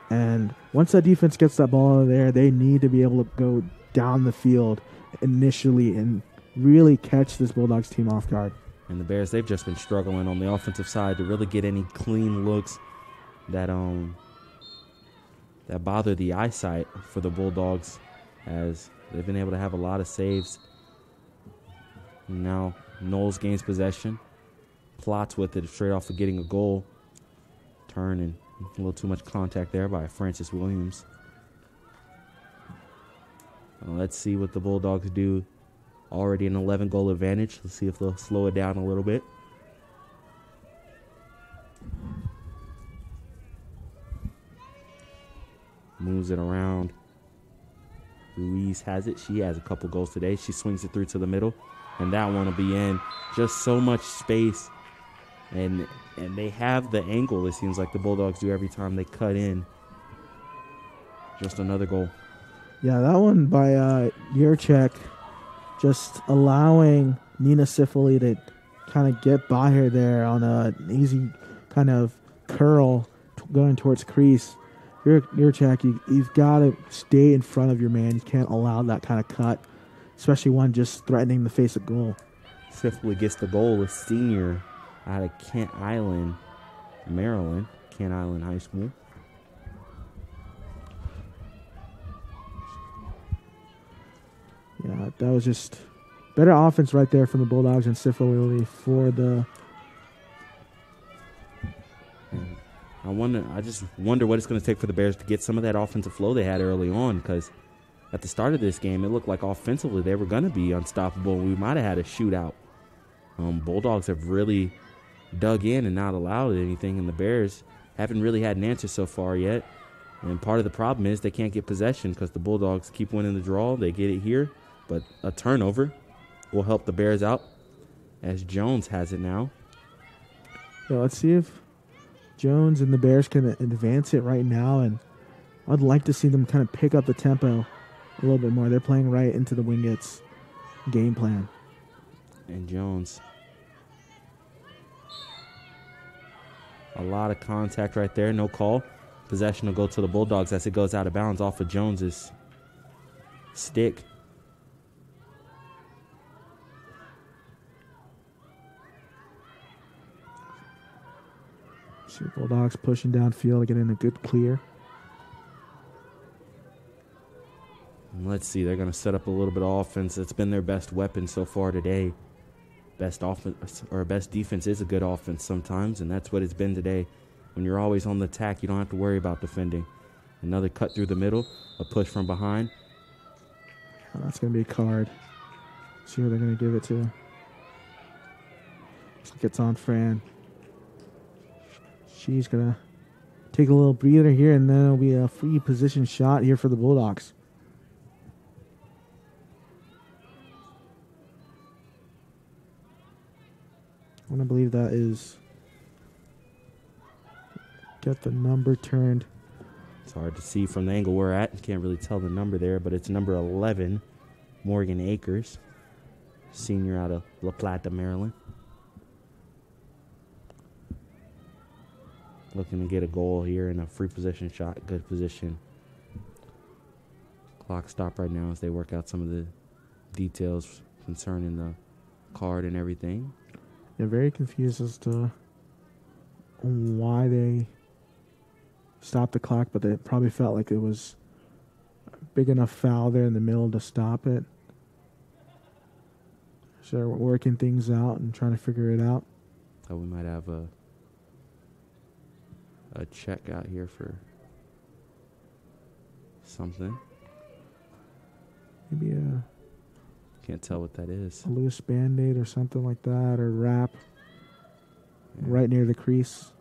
Speaker 2: And once that defense gets that ball out of there, they need to be able to go down the field initially and really catch this Bulldogs team off guard.
Speaker 1: And the Bears, they've just been struggling on the offensive side to really get any clean looks that bother the eyesight for the Bulldogs, as they've been able to have a lot of saves. Now Knowles gains possession, plots with it straight off of getting a goal. Turn, and a little too much contact there by Francis Williams. Let's see what the Bulldogs do. Already an 11-goal advantage. Let's see if they'll slow it down a little bit. Moves it around. Ruiz has it. She has a couple goals today. She swings it through to the middle, and that one will be in. Just so much space, and they have the angle, it seems like the Bulldogs do every time they cut in. Just another goal.
Speaker 2: Yeah, that one by Yurchek, just allowing Nina Sifili to kind of get by her there on an easy kind of curl going towards crease. Yurchek, you've got to stay in front of your man. You can't allow that kind of cut, especially one just threatening to face a goal.
Speaker 1: Sifili gets the goal, a senior out of Kent Island, Maryland, Kent Island High School.
Speaker 2: Yeah, that was just better offense right there from the Bulldogs and Sifili for the.
Speaker 1: I just wonder what it's going to take for the Bears to get some of that offensive flow they had early on, because at the start of this game, it looked like offensively they were going to be unstoppable. We might have had a shootout. Bulldogs have really dug in and not allowed anything, and the Bears haven't really had an answer so far yet. And part of the problem is they can't get possession because the Bulldogs keep winning the draw. They get it here, but a turnover will help the Bears out, as Jones has it now.
Speaker 2: Yeah, let's see if Jones and the Bears can advance it right now, and I'd like to see them kind of pick up the tempo a little bit more. They're playing right into the Wingate's game plan.
Speaker 1: And Jones. A lot of contact right there, no call. Possession will go to the Bulldogs as it goes out of bounds off of Jones's stick.
Speaker 2: See the Bulldogs pushing downfield to get in a good clear.
Speaker 1: And let's see, they're going to set up a little bit of offense. It's been their best weapon so far today. Best offense or best defense is a good offense sometimes, and that's what it's been today. When you're always on the attack, you don't have to worry about defending. Another cut through the middle, a push from behind.
Speaker 2: Oh, that's going to be a card. See who they're going to give it to. Looks like it's on Fran. She's going to take a little breather here, and then it'll be a free position shot here for the Bulldogs. I want to believe that is... Get the number turned.
Speaker 1: It's hard to see from the angle we're at. You can't really tell the number there, but it's number 11, Morgan Akers, senior out of La Plata, Maryland. Looking to get a goal here in a free position shot. Good position. Clock stop right now as they work out some of the details concerning the card and everything.
Speaker 2: Yeah, very confused as to why they stopped the clock, but they probably felt like it was a big enough foul there in the middle to stop it. So they're working things out and trying to figure it out.
Speaker 1: So we might have a check out here for something.
Speaker 2: Maybe
Speaker 1: can't tell what that is.
Speaker 2: A loose Band-Aid or something like that, or wrap right near the crease.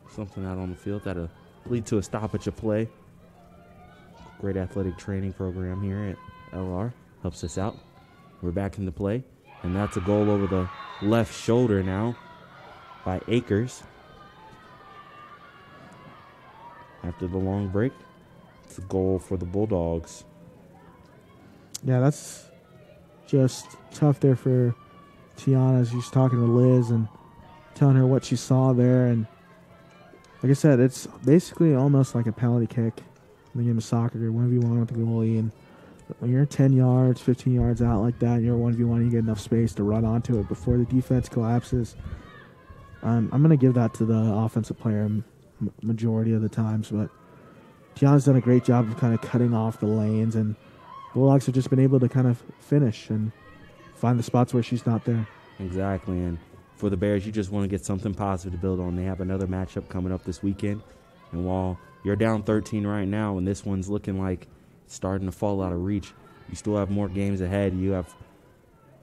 Speaker 1: Something out on the field that'll lead to a stoppage of play. Great athletic training program here at LR. helps us out. We're back into play, and that's a goal over the left shoulder now by Akers. After the long break, it's a goal for the Bulldogs.
Speaker 2: Yeah, that's just tough there for Tiana as she's talking to Liz and telling her what she saw there. And like I said, it's basically almost like a penalty kick in the game of soccer. You're 1v1 with the goalie, and when you're 10 yards, 15 yards out like that, and you're 1v1, you get enough space to run onto it before the defense collapses. I'm going to give that to the offensive player majority of the times, but Tiana's done a great job of kind of cutting off the lanes, and Bulldogs have just been able to kind of finish and find the spots where she's not there.
Speaker 1: Exactly, and for the Bears, you just want to get something positive to build on. They have another matchup coming up this weekend, and while you're down 13 right now, and this one's looking like it's starting to fall out of reach, you still have more games ahead. You have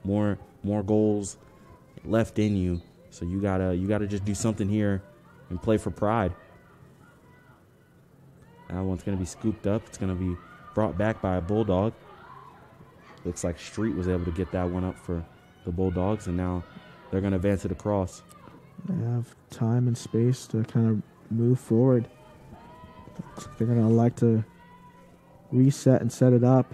Speaker 1: more goals left in you, so you gotta just do something here and play for pride. That one's gonna be scooped up. It's gonna be brought back by a Bulldog. Looks like Street was able to get that one up for the Bulldogs, and now they're going to advance it across.
Speaker 2: They have time and space to kind of move forward. They're going to elect to reset and set it up.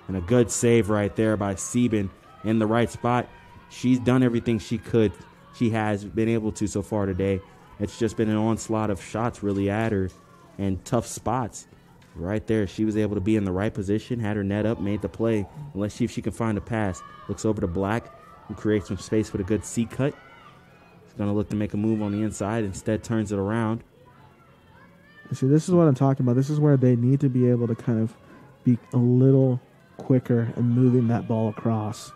Speaker 1: And a good save right there by Sieben in the right spot. She's done everything she could. She has been able to so far today. It's just been an onslaught of shots really at her and tough spots. Right there, she was able to be in the right position, had her net up, made the play. Let's see if she can find a pass. Looks over to Black, who creates some space with a good C-cut. She's going to look to make a move on the inside. Instead, turns it around.
Speaker 2: See, this is what I'm talking about. This is where they need to be able to kind of be a quicker and moving that ball across.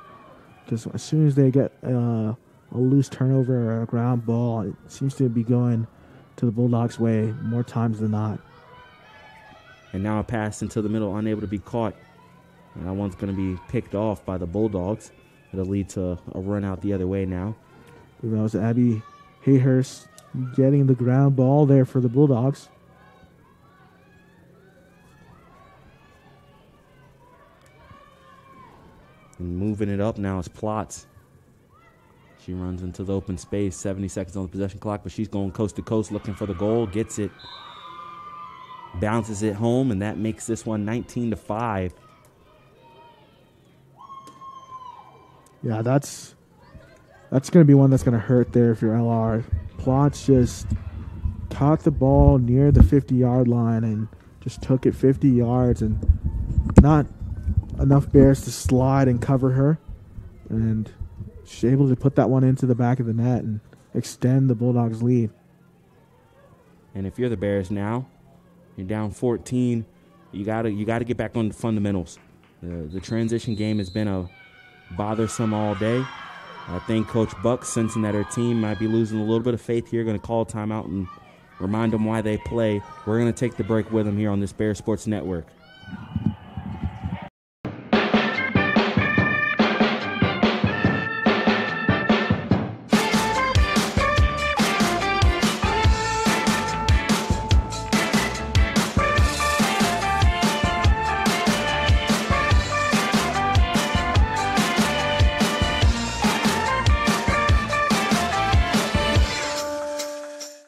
Speaker 2: Because as soon as they get a loose turnover or a ground ball, it seems to be going to the Bulldogs' way more times than not.
Speaker 1: And now a pass into the middle, unable to be caught. And that one's going to be picked off by the Bulldogs. It'll lead to a run out the other way now.
Speaker 2: That was Abby Hayhurst getting the ground ball there for the Bulldogs.
Speaker 1: And moving it up now is Plotz. She runs into the open space, 70 seconds on the possession clock, but she's going coast to coast looking for the goal, gets it, bounces it home, and that makes this one 19-5.
Speaker 2: Yeah, that's going to be one that's going to hurt there if you're LR. Plotz just caught the ball near the 50-yard line and just took it 50 yards, and not enough Bears to slide and cover her. And she's able to put that one into the back of the net and extend the Bulldogs' lead.
Speaker 1: And if you're the Bears now, you're down 14. You gotta get back on the fundamentals. The transition game has been bothersome all day. I think Coach Buck, sensing that her team might be losing a little bit of faith here, going to call a timeout and remind them why they play. We're going to take the break with them here on this Bears Sports Network.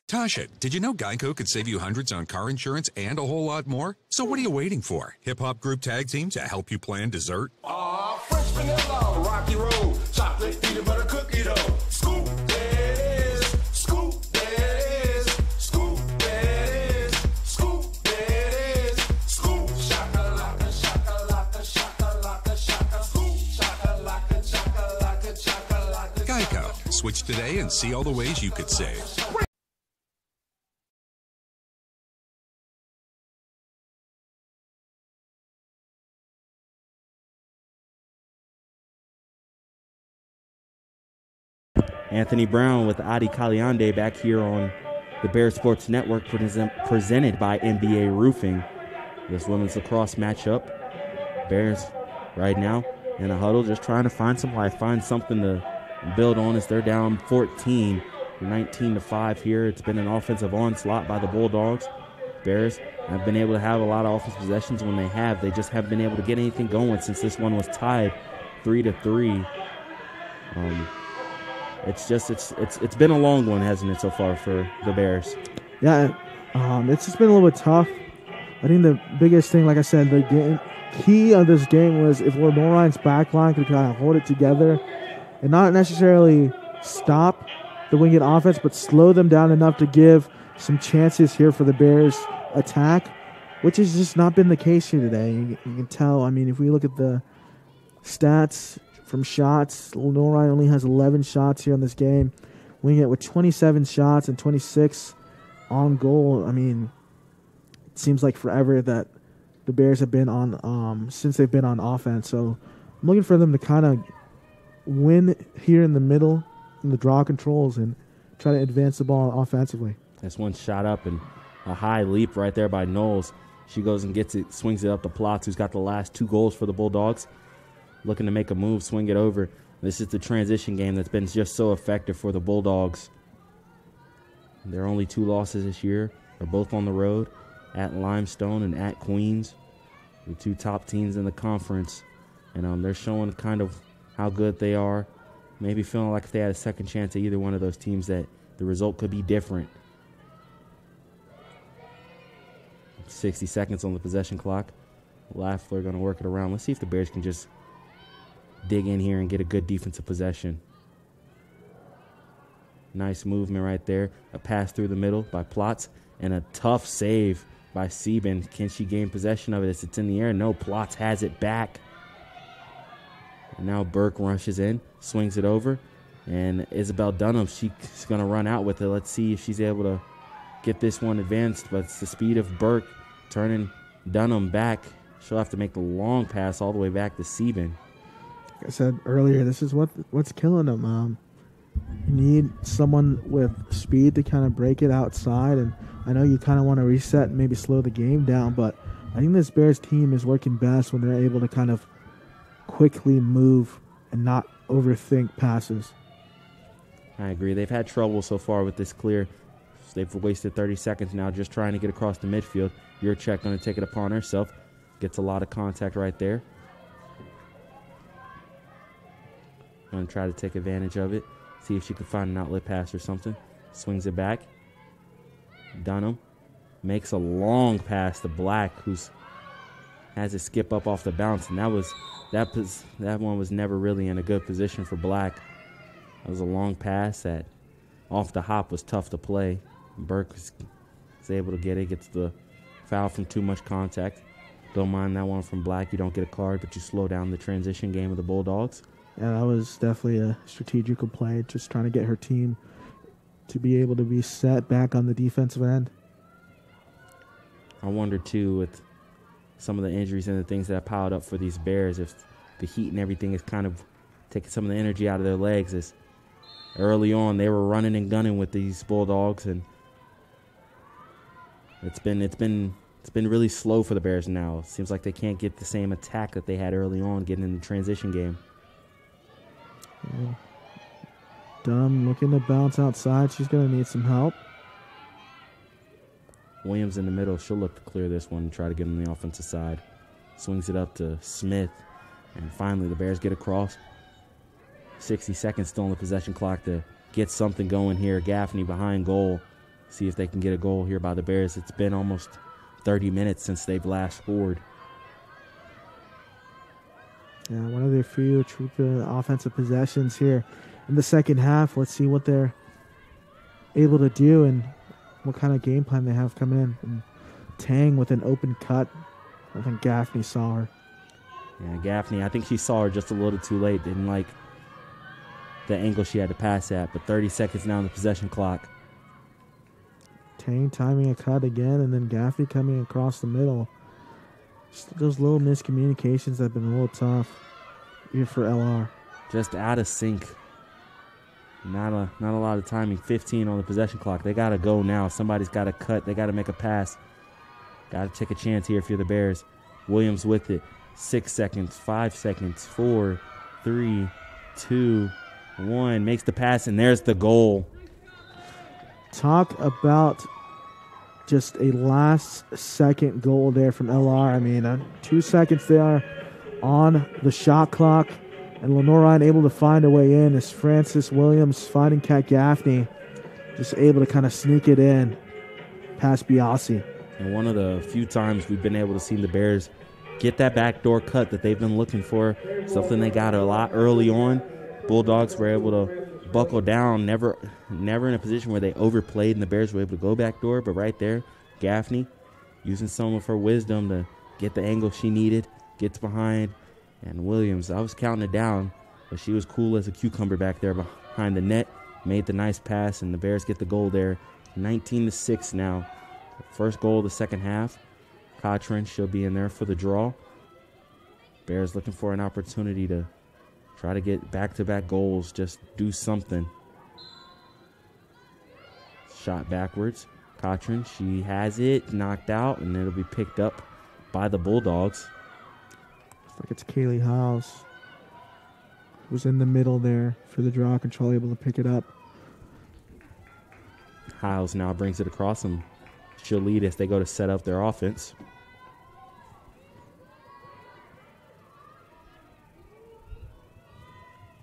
Speaker 11: Tasha, did you know Geico could save you hundreds on car insurance and a whole lot more? So what are you waiting for? Hip-hop group tag team to help you plan dessert?
Speaker 12: Fresh vanilla, rocky road, chocolate, peanut butter cookie dough. Scoop, there it is. Scoop, there it is. Scoop, there it is. Scoop, there it is. Scoop, shakalaka, shakalaka, shakalaka, shaka. Scoop, shakalaka, shakalaka, shakalaka.
Speaker 11: Geico. Switch today and see all the ways you could save.
Speaker 1: Anthony Brown with Adi Kaliande back here on the Bears Sports Network, presented by NBA Roofing. This women's lacrosse matchup. Bears right now in a huddle, just trying to find some life, find something to build on as they're down 14, 19-5 here. It's been an offensive onslaught by the Bulldogs. Bears have been able to have a lot of offensive possessions when they have. They just haven't been able to get anything going since this one was tied 3-3. It's been a long one, hasn't it, so far for the Bears?
Speaker 2: Yeah, it's just been a little bit tough. I think the biggest thing, like I said, the key of this game was if Lenoir-Rhyne's back line could kind of hold it together and not necessarily stop the Wingate offense, but slow them down enough to give some chances here for the Bears attack, which has just not been the case here today. You can tell. I mean, if we look at the stats from shots, Lenoir-Rhyne only has 11 shots here in this game. Wingate with 27 shots and 26 on goal. I mean, it seems like forever that the Bears have been on since they've been on offense. So I'm looking for them to kind of win here in the middle in the draw controls and try to advance the ball offensively.
Speaker 1: That's one shot up and a high leap right there by Knowles. She goes and gets it, swings it up to Plotz, who's got the last 2 goals for the Bulldogs. Looking to make a move, swing it over. This is the transition game that's been just so effective for the Bulldogs. Their only 2 losses this year are both on the road, at Limestone and at Queens, the 2 top teams in the conference. And they're showing kind of how good they are. Maybe feeling like if they had a second chance at either one of those teams that the result could be different. 60 seconds on the possession clock. Lafleur going to work it around. Let's see if the Bears can just dig in here and get a good defensive possession. Nice movement right there. A pass through the middle by Plotz and a tough save by Sieben. Can she gain possession of it as it's in the air? No, Plotz has it back. And now Burke rushes in, swings it over, and Isabel Dunham, she's going to run out with it. Let's see if she's able to get this one advanced, but it's the speed of Burke turning Dunham back. She'll have to make the long pass all the way back to Sieben.
Speaker 2: Like I said earlier, this is what's killing them. You need someone with speed to kind of break it outside, and I know you kind of want to reset and maybe slow the game down, but I think this Bears team is working best when they're able to kind of quickly move and not overthink passes.
Speaker 1: I agree. They've had trouble so far with this clear. They've wasted 30 seconds now just trying to get across the midfield. Yurchek going to take it upon herself. Gets a lot of contact right there. Going to try to take advantage of it. See if she can find an outlet pass or something. Swings it back. Dunham makes a long pass to Black, who's has it skip up off the bounce, and that one was never really in a good position for Black. That was a long pass that off the hop was tough to play. Burke was able to get it, gets the foul from too much contact. Don't mind that one from Black. You don't get a card, but you slow down the transition game of the Bulldogs.
Speaker 2: Yeah, that was definitely a strategical play, just trying to get her team to be able to be set back on the defensive end.
Speaker 1: I wonder, too, with some of the injuries and the things that have piled up for these Bears, if the heat and everything is kind of taking some of the energy out of their legs. As early on, they were running and gunning with these Bulldogs, and it's been really slow for the Bears now. It seems like they can't get the same attack that they had early on getting in the transition game.
Speaker 2: Yeah. Dunham looking to bounce outside. She's going to need some help.
Speaker 1: Williams in the middle. She'll look to clear this one and try to get on the offensive side. Swings it up to Smith. And finally, the Bears get across. 60 seconds still on the possession clock to get something going here. Gaffney behind goal. See if they can get a goal here by the Bears. It's been almost 30 minutes since they've last scored.
Speaker 2: Yeah, one of their few true offensive possessions here in the second half. Let's see what they're able to do and what kind of game plan they have coming in. And Tang with an open cut. I think Gaffney saw her.
Speaker 1: Yeah, Gaffney, I think she saw her just a little too late. Didn't like the angle she had to pass at, but 30 seconds now on the possession clock.
Speaker 2: Tang timing a cut again, and then Gaffney coming across the middle. Just those little miscommunications have been a little tough here for LR.
Speaker 1: Just out of sync. Not a lot of timing. 15 on the possession clock. They got to go now. Somebody's got to cut. They got to make a pass. Got to take a chance here if you're the Bears. Williams with it. 6 seconds, 5 seconds, 4, 3, 2, 1. Makes the pass, and there's the goal.
Speaker 2: Talk about just a last-second goal there from LR. I mean, 2 seconds there on the shot clock, and Lenoir-Rhyne able to find a way in as Francis Williams finding Kat Gaffney, just able to kind of sneak it in past Biasi.
Speaker 1: And one of the few times we've been able to see the Bears get that backdoor cut that they've been looking for, something they got a lot early on. Bulldogs were able to buckle down, never in a position where they overplayed and the Bears were able to go backdoor, but right there, Gaffney using some of her wisdom to get the angle she needed, gets behind, and Williams, I was counting it down, but she was cool as a cucumber back there behind the net, made the nice pass, and the Bears get the goal there. 19-6 now. First goal of the second half. Cochran, she'll be in there for the draw. Bears looking for an opportunity to try to get back-to-back goals, just do something. Shot backwards. Cochran, she has it, knocked out, and it'll be picked up by the Bulldogs.
Speaker 2: Looks like it's Kaylee House, who's in the middle there for the draw control, able to pick it up.
Speaker 1: Hiles now brings it across, and she'll lead as they go to set up their offense.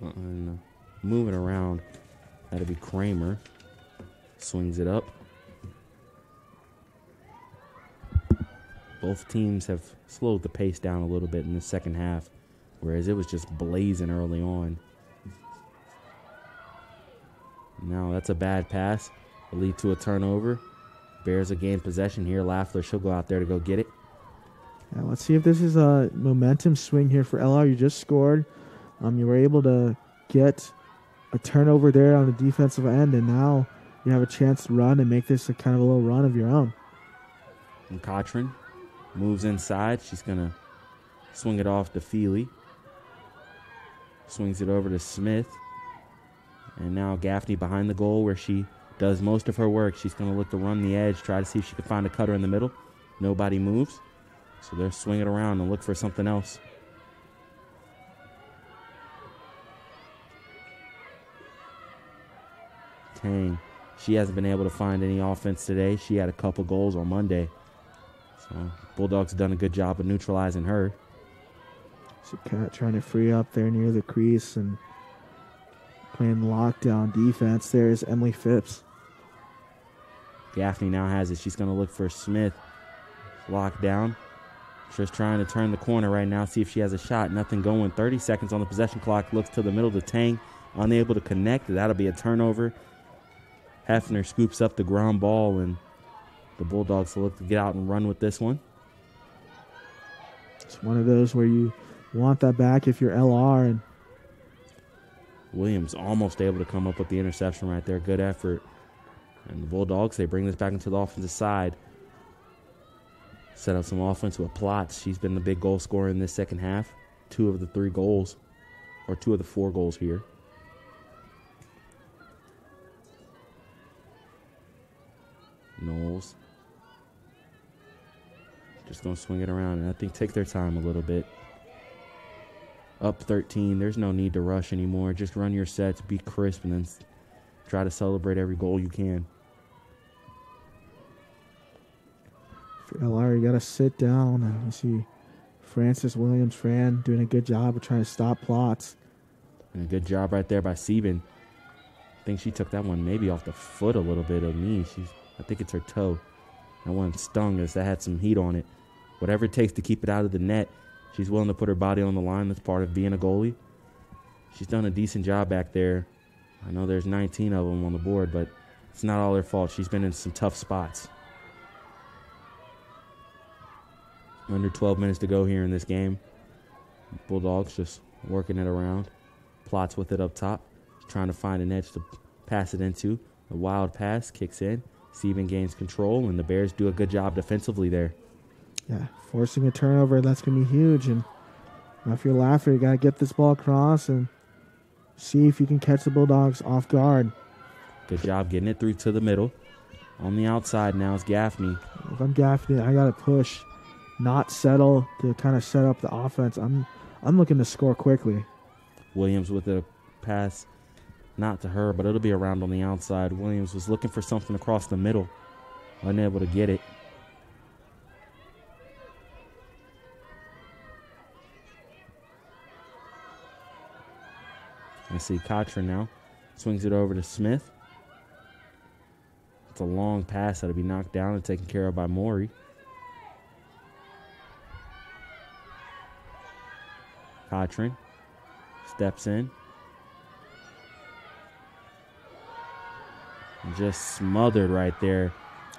Speaker 1: And moving around, that'll be Kramer. Swings it up. Both teams have slowed the pace down a little bit in the second half, whereas it was just blazing early on. Now that's a bad pass. It'll lead to a turnover. Bears will gain possession here. Laffler, she'll go out there to go get it.
Speaker 2: Yeah, let's see if this is a momentum swing here for LR. You just scored. You were able to get a turnover there on the defensive end, and now you have a chance to run and make this a kind of a little run of your own.
Speaker 1: And Cochran moves inside. She's going to swing it off to Feely. Swings it over to Smith. And now Gaffney behind the goal where she does most of her work. She's going to look to run the edge, try to see if she can find a cutter in the middle. Nobody moves. So they're swinging around and look for something else. Tang, she hasn't been able to find any offense today. She had a couple goals on Monday. So Bulldogs have done a good job of neutralizing her.
Speaker 2: So Kat trying to free up there near the crease and playing lockdown defense. There's Emily Phipps.
Speaker 1: Gaffney now has it. She's going to look for Smith. Locked down. Just trying to turn the corner right now, see if she has a shot. Nothing going. 30 seconds on the possession clock. Looks to the middle to Tang. Unable to connect. That'll be a turnover. Hefner scoops up the ground ball, and the Bulldogs will look to get out and run with this one.
Speaker 2: It's one of those where you want that back if you're LR. And
Speaker 1: Williams almost able to come up with the interception right there. Good effort. And the Bulldogs, they bring this back into the offensive side. Set up some offense with Plotz. She's been the big goal scorer in this second half. 2 of the 3 goals, or 2 of the 4 goals here. Knowles. Just going to swing it around and I think take their time a little bit. Up 13. There's no need to rush anymore. Just run your sets, be crisp, and then try to celebrate every goal you can.
Speaker 2: For LR, you got to sit down. And you see Francis Williams, Fran, doing a good job of trying to stop Plotz.
Speaker 1: And a good job right there by Sieben. I think she took that one maybe off the foot a little bit of me. I think it's her toe. That one stung us. That had some heat on it. Whatever it takes to keep it out of the net, she's willing to put her body on the line. That's part of being a goalie. She's done a decent job back there. I know there's 19 of them on the board, but it's not all her fault. She's been in some tough spots. Under 12 minutes to go here in this game. Bulldogs just working it around. Plotz with it up top. Trying to find an edge to pass it into. A wild pass kicks in. Sieben gains control, and the Bears do a good job defensively there.
Speaker 2: Yeah, forcing a turnover, that's going to be huge. And if you're Laffler, you got to get this ball across and see if you can catch the Bulldogs off guard.
Speaker 1: Good job getting it through to the middle. On the outside now is Gaffney.
Speaker 2: If I'm Gaffney, I got to push, not settle to kind of set up the offense. I'm looking to score quickly.
Speaker 1: Williams with a pass. Not to her, but it'll be around on the outside. Williams was looking for something across the middle. unable to get it. I see Cochran now. Swings it over to Smith. It's a long pass that'll be knocked down and taken care of by Maury. Cochran steps in. And just smothered right there.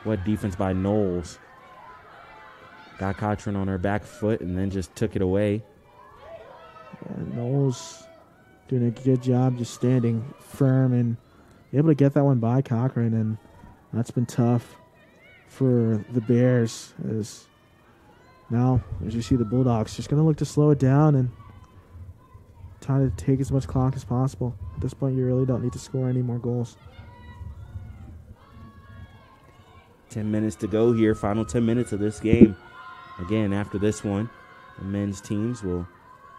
Speaker 1: What defense by Knowles. Got Cochran on her back foot and then just took it away.
Speaker 2: Yeah, Knowles doing a good job just standing firm and able to get that one by Cochran, and that's been tough for the Bears. As now, as you see, the Bulldogs just going to look to slow it down and try to take as much clock as possible. At this point, you really don't need to score any more goals.
Speaker 1: 10 minutes to go here, final 10 minutes of this game. Again, after this one, the men's teams will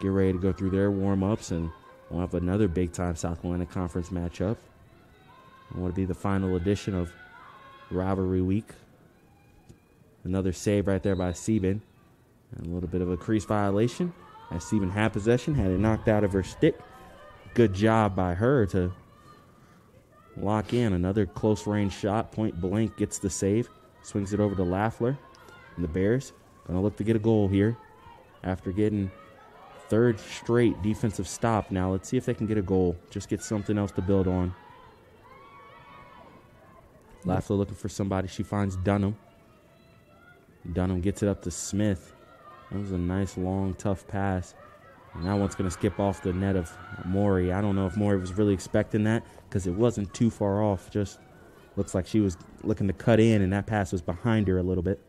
Speaker 1: get ready to go through their warm-ups, and we'll have another big-time South Carolina Conference matchup. It will be the final edition of Rivalry Week. Another save right there by Sieben. And a little bit of a crease violation as Sieben had possession, had it knocked out of her stick. Good job by her to lock in. Another close-range shot, point blank, gets the save. Swings it over to Lafleur. And the Bears going to look to get a goal here after getting third straight defensive stop. Now let's see if they can get a goal. Just get something else to build on. Lafleur looking for somebody. She finds Dunham. Dunham gets it up to Smith. That was a nice, long, tough pass. And that one's going to skip off the net of Maury. I don't know if Maury was really expecting that because it wasn't too far off. Just looks like she was looking to cut in, and that pass was behind her a little bit.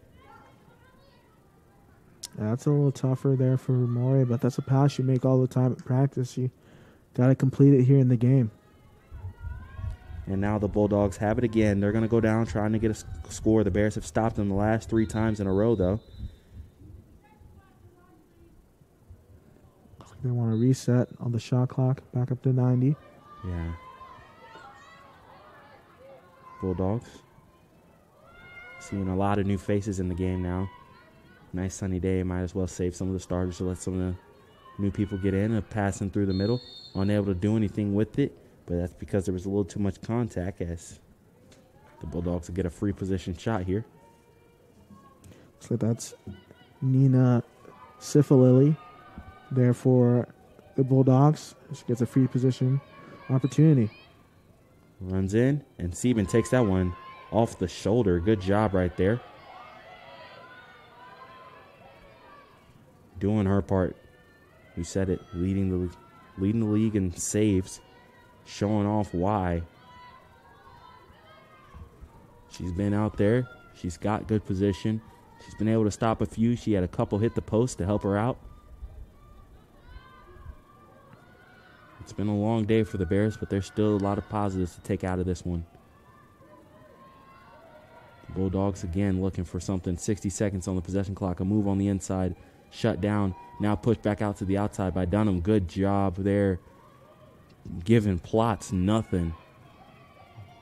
Speaker 2: That's a little tougher there for Maury, but that's a pass you make all the time at practice. You got to complete it here in the game.
Speaker 1: And now the Bulldogs have it again. They're going to go down trying to get a score. The Bears have stopped them the last 3 times in a row, though.
Speaker 2: They want to reset on the shot clock back up to 90.
Speaker 1: Yeah. Bulldogs. Seeing a lot of new faces in the game now. Nice sunny day. Might as well save some of the starters to let some of the new people get in. A passing through the middle. Unable to do anything with it. But that's because there was a little too much contact as the Bulldogs will get a free position shot here.
Speaker 2: Looks like that's Nina Sifalili there for the Bulldogs. She gets a free position opportunity.
Speaker 1: Runs in, and Sieben takes that one off the shoulder. Good job right there. Doing her part. You said it, leading the league in saves. Showing off why. She's been out there. She's got good position. She's been able to stop a few. She had a couple hit the post to help her out. It's been a long day for the Bears, but there's still a lot of positives to take out of this one. Bulldogs again looking for something. 60 seconds on the possession clock. A move on the inside. Shut down. Now pushed back out to the outside by Dunham. Good job there. Giving Plotz nothing.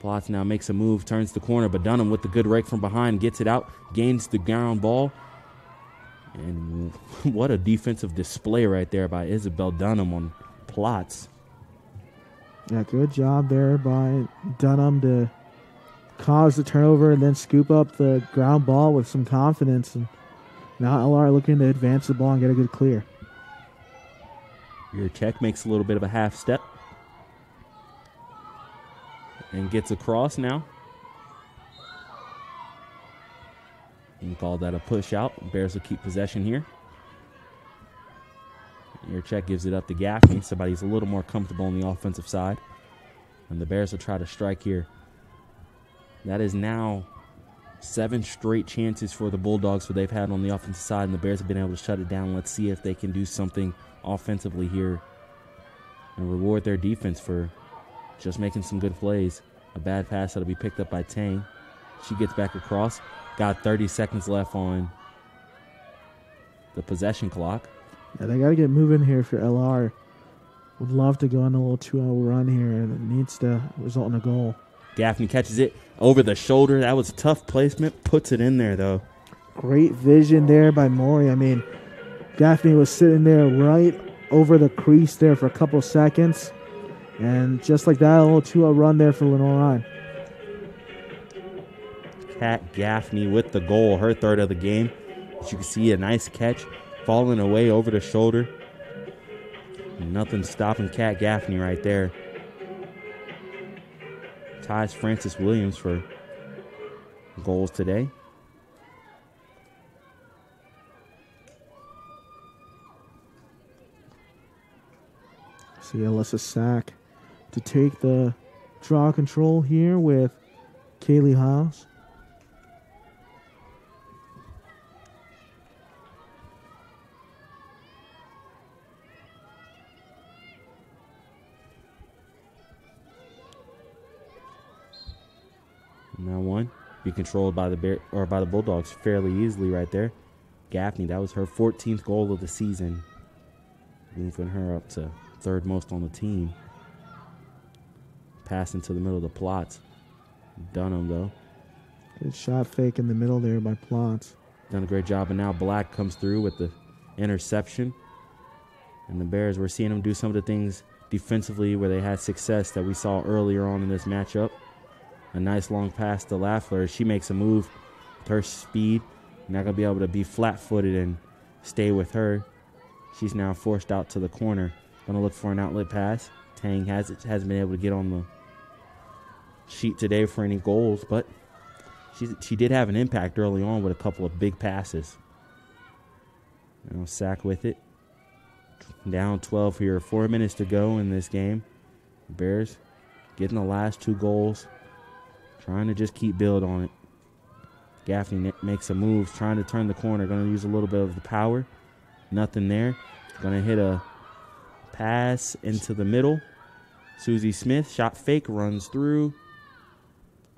Speaker 1: Plotz now makes a move, turns the corner, but Dunham with the good rake from behind gets it out, gains the ground ball. And what a defensive display right there by Isabel Dunham on Plotz.
Speaker 2: Yeah, good job there by Dunham to cause the turnover and then scoop up the ground ball with some confidence. And now LR looking to advance the ball and get a good clear.
Speaker 1: Your check makes a little bit of a half step. And gets across now. You can call that a push out. Bears will keep possession here. Your check gives it up to Gaffney. Somebody's a little more comfortable on the offensive side. And the Bears will try to strike here. That is now 7 straight chances for the Bulldogs they've had on the offensive side, and the Bears have been able to shut it down. Let's see if they can do something offensively here and reward their defense for just making some good plays. A bad pass that'll be picked up by Tang. She gets back across. Got 30 seconds left on the possession clock.
Speaker 2: Yeah, they got to get moving here for LR. Would love to go on a little 2-0 run here, and it needs to result in a goal.
Speaker 1: Gaffney catches it over the shoulder. That was tough placement. Puts it in there, though.
Speaker 2: Great vision there by Maury. I mean, Gaffney was sitting there right over the crease there for a couple seconds. And just like that, a little 2-0 run there for Lenoir-Rhyne.
Speaker 1: Kat Gaffney with the goal, her third of the game. As you can see, a nice catch falling away over the shoulder. Nothing stopping Kat Gaffney right there. Ties Francis Williams for goals today.
Speaker 2: See Alyssa Sack to take the draw control here with Kaylee Hiles.
Speaker 1: Now one be controlled by the by the Bulldogs fairly easily right there. Gaffney, that was her 14th goal of the season, moving her up to third most on the team. Pass into the middle of the Plots. Dunham though.
Speaker 2: Good shot fake in the middle there by Plots.
Speaker 1: Done a great job, and now Black comes through with the interception. And the Bears, we're seeing them do some of the things defensively where they had success that we saw earlier on in this matchup. A nice long pass to Lafleur. She makes a move with her speed. Not going to be able to be flat-footed and stay with her. She's now forced out to the corner. Going to look for an outlet pass. Tang hasn't been able to get on the sheet today for any goals, but she did have an impact early on with a couple of big passes. Now Sack with it. Down 12 here. 4 minutes to go in this game. Bears getting the last 2 goals. Trying to just keep build on it. Gaffney makes a move, trying to turn the corner. Going to use a little bit of the power. Nothing there. Going to hit a pass into the middle. Susie Smith, shot fake, runs through.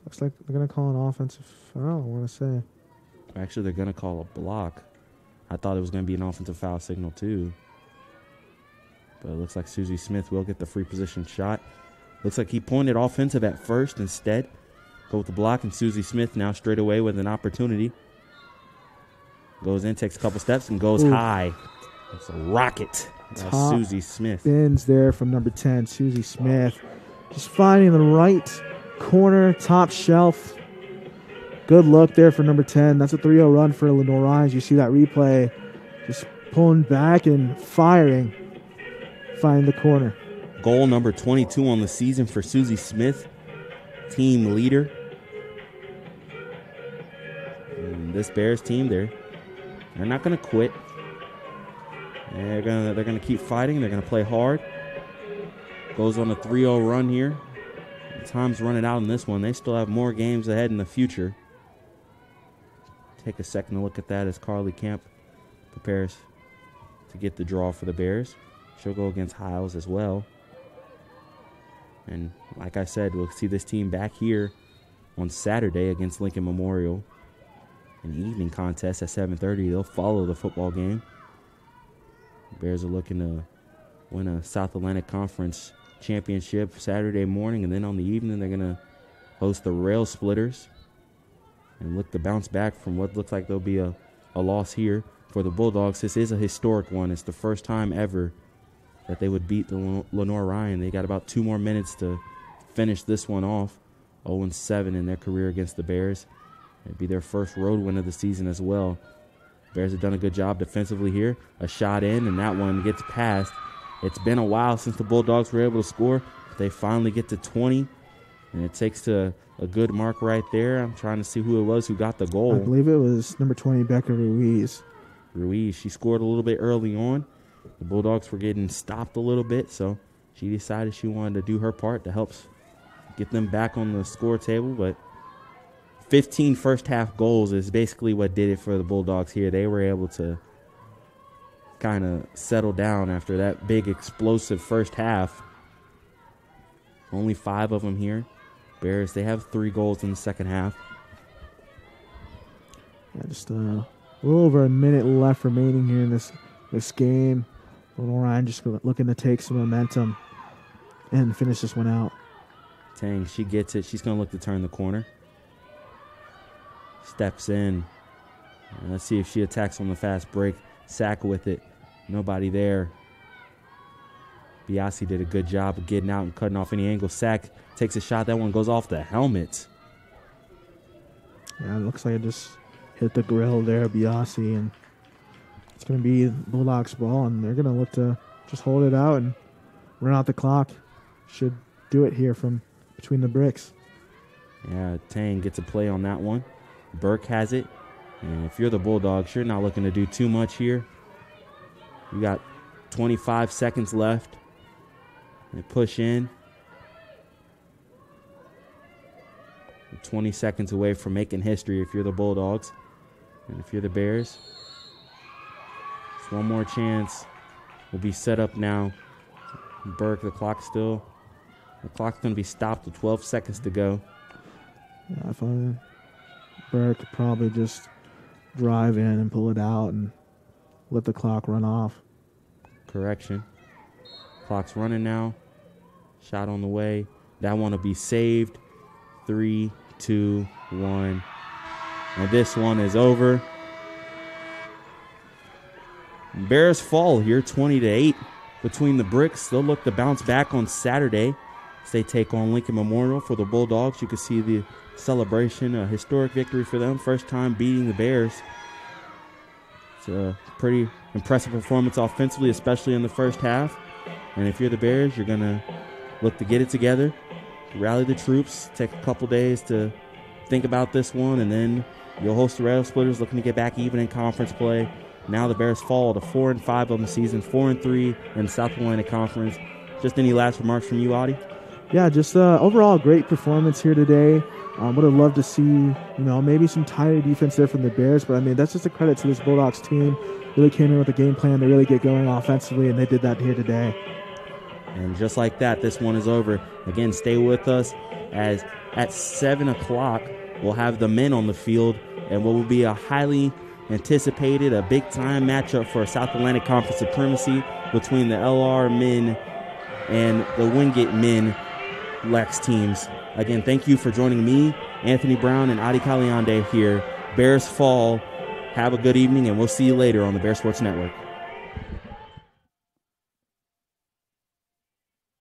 Speaker 2: Looks like they're going to call an offensive foul, I want to say.
Speaker 1: Actually, they're going to call a block. I thought it was going to be an offensive foul signal, too. But it looks like Susie Smith will get the free position shot. Looks like he pointed offensive at first instead. Go with the block, and Susie Smith now straight away with an opportunity. Goes in, takes a couple steps, and goes high. It's a rocket. That's Susie Smith.
Speaker 2: Bins there from number 10, Susie Smith. Just finding the right corner, top shelf. Good look there for number 10. That's a 3-0 run for Lenoir-Rhyne. You see that replay. Just pulling back and firing. Finding the corner.
Speaker 1: Goal number 22 on the season for Susie Smith. Team leader. And this Bears team, they're not going to quit. They're gonna keep fighting. They're gonna play hard. Goes on a 3-0 run here. Time's running out in this one. They still have more games ahead in the future. Take a second to look at that as Carly Camp prepares to get the draw for the Bears. She'll go against Hiles as well. And like I said, we'll see this team back here on Saturday against Lincoln Memorial. An evening contest at 7:30. They'll follow the football game. Bears are looking to win a South Atlantic Conference championship Saturday morning, and then on the evening they're going to host the Rail Splitters and look to bounce back from what looks like there'll be a loss here for the Bulldogs. This is a historic one. It's the first time ever that they would beat the Lenoir-Rhyne. They got about 2 more minutes to finish this one off. 0-7 in their career against the Bears. It'd be their first road win of the season as well. Bears have done a good job defensively here. A shot in, and that one gets past. It's been a while since the Bulldogs were able to score. They finally get to 20, and it takes to a good mark right there. I'm trying to see who it was who got the goal.
Speaker 2: I believe it was number 20, Becca Ruiz.
Speaker 1: She scored a little bit early on. The Bulldogs were getting stopped a little bit, so she decided she wanted to do her part to help get them back on the score table, but 15 first-half goals is basically what did it for the Bulldogs here. They were able to kind of settle down after that big, explosive first half. Only 5 of them here. Bears, they have 3 goals in the second half.
Speaker 2: Yeah, just a little over a minute left remaining here in this game. Lenoir-Rhyne just looking to take some momentum and finish this one out.
Speaker 1: Tang, she gets it. She's going to look to turn the corner. Steps in. And let's see if she attacks on the fast break. Sack with it. Nobody there. Biasi did a good job of getting out and cutting off any angle. Sack takes a shot. That one goes off the helmet.
Speaker 2: Yeah, it looks like it just hit the grill there, Biasi, and it's going to be Bulldogs ball, and they're going to look to just hold it out and run out the clock. Should do it here from between the bricks.
Speaker 1: Yeah, Tang gets a play on that one. Burke has it. And if you're the Bulldogs, you're not looking to do too much here. You got 25 seconds left. They push in. 20 seconds away from making history if you're the Bulldogs. And if you're the Bears, just one more chance. Will be set up now. Burke, the clock's going to be stopped with 12 seconds to go.
Speaker 2: Yeah, I thought Burke could probably just drive in and pull it out and let the clock run off.
Speaker 1: Correction. Clock's running now. Shot on the way. That one will be saved. 3, 2, 1. And this one is over. Bears fall here 20-8 between the bricks. They'll look to bounce back on Saturday as they take on Lincoln Memorial. For the Bulldogs, you can see the celebration, a historic victory for them. First time beating the Bears. It's a pretty impressive performance offensively, especially in the first half. And if you're the Bears, you're going to look to get it together, rally the troops, take a couple days to think about this one, and then you'll host the Rail Splitters looking to get back even in conference play. Now the Bears fall to 4-5 on the season, 4-3 in the South Atlantic Conference. Just any last remarks from you, Audie?
Speaker 2: Yeah, just overall great performance here today. Would have loved to see, maybe some tighter defense there from the Bears, but that's just a credit to this Bulldogs team. Really came in with a game plan to really get going offensively, and they did that here today.
Speaker 1: And just like that, this one is over. Again, stay with us as at 7 o'clock, we'll have the men on the field and what will be a highly anticipated, a big-time matchup for South Atlantic Conference supremacy between the LR men and the Wingate men Lex teams. Again, thank you for joining me, Anthony Brown, and Adi Kaliande here. Bears fall. Have a good evening, and we'll see you later on the Bear Sports Network.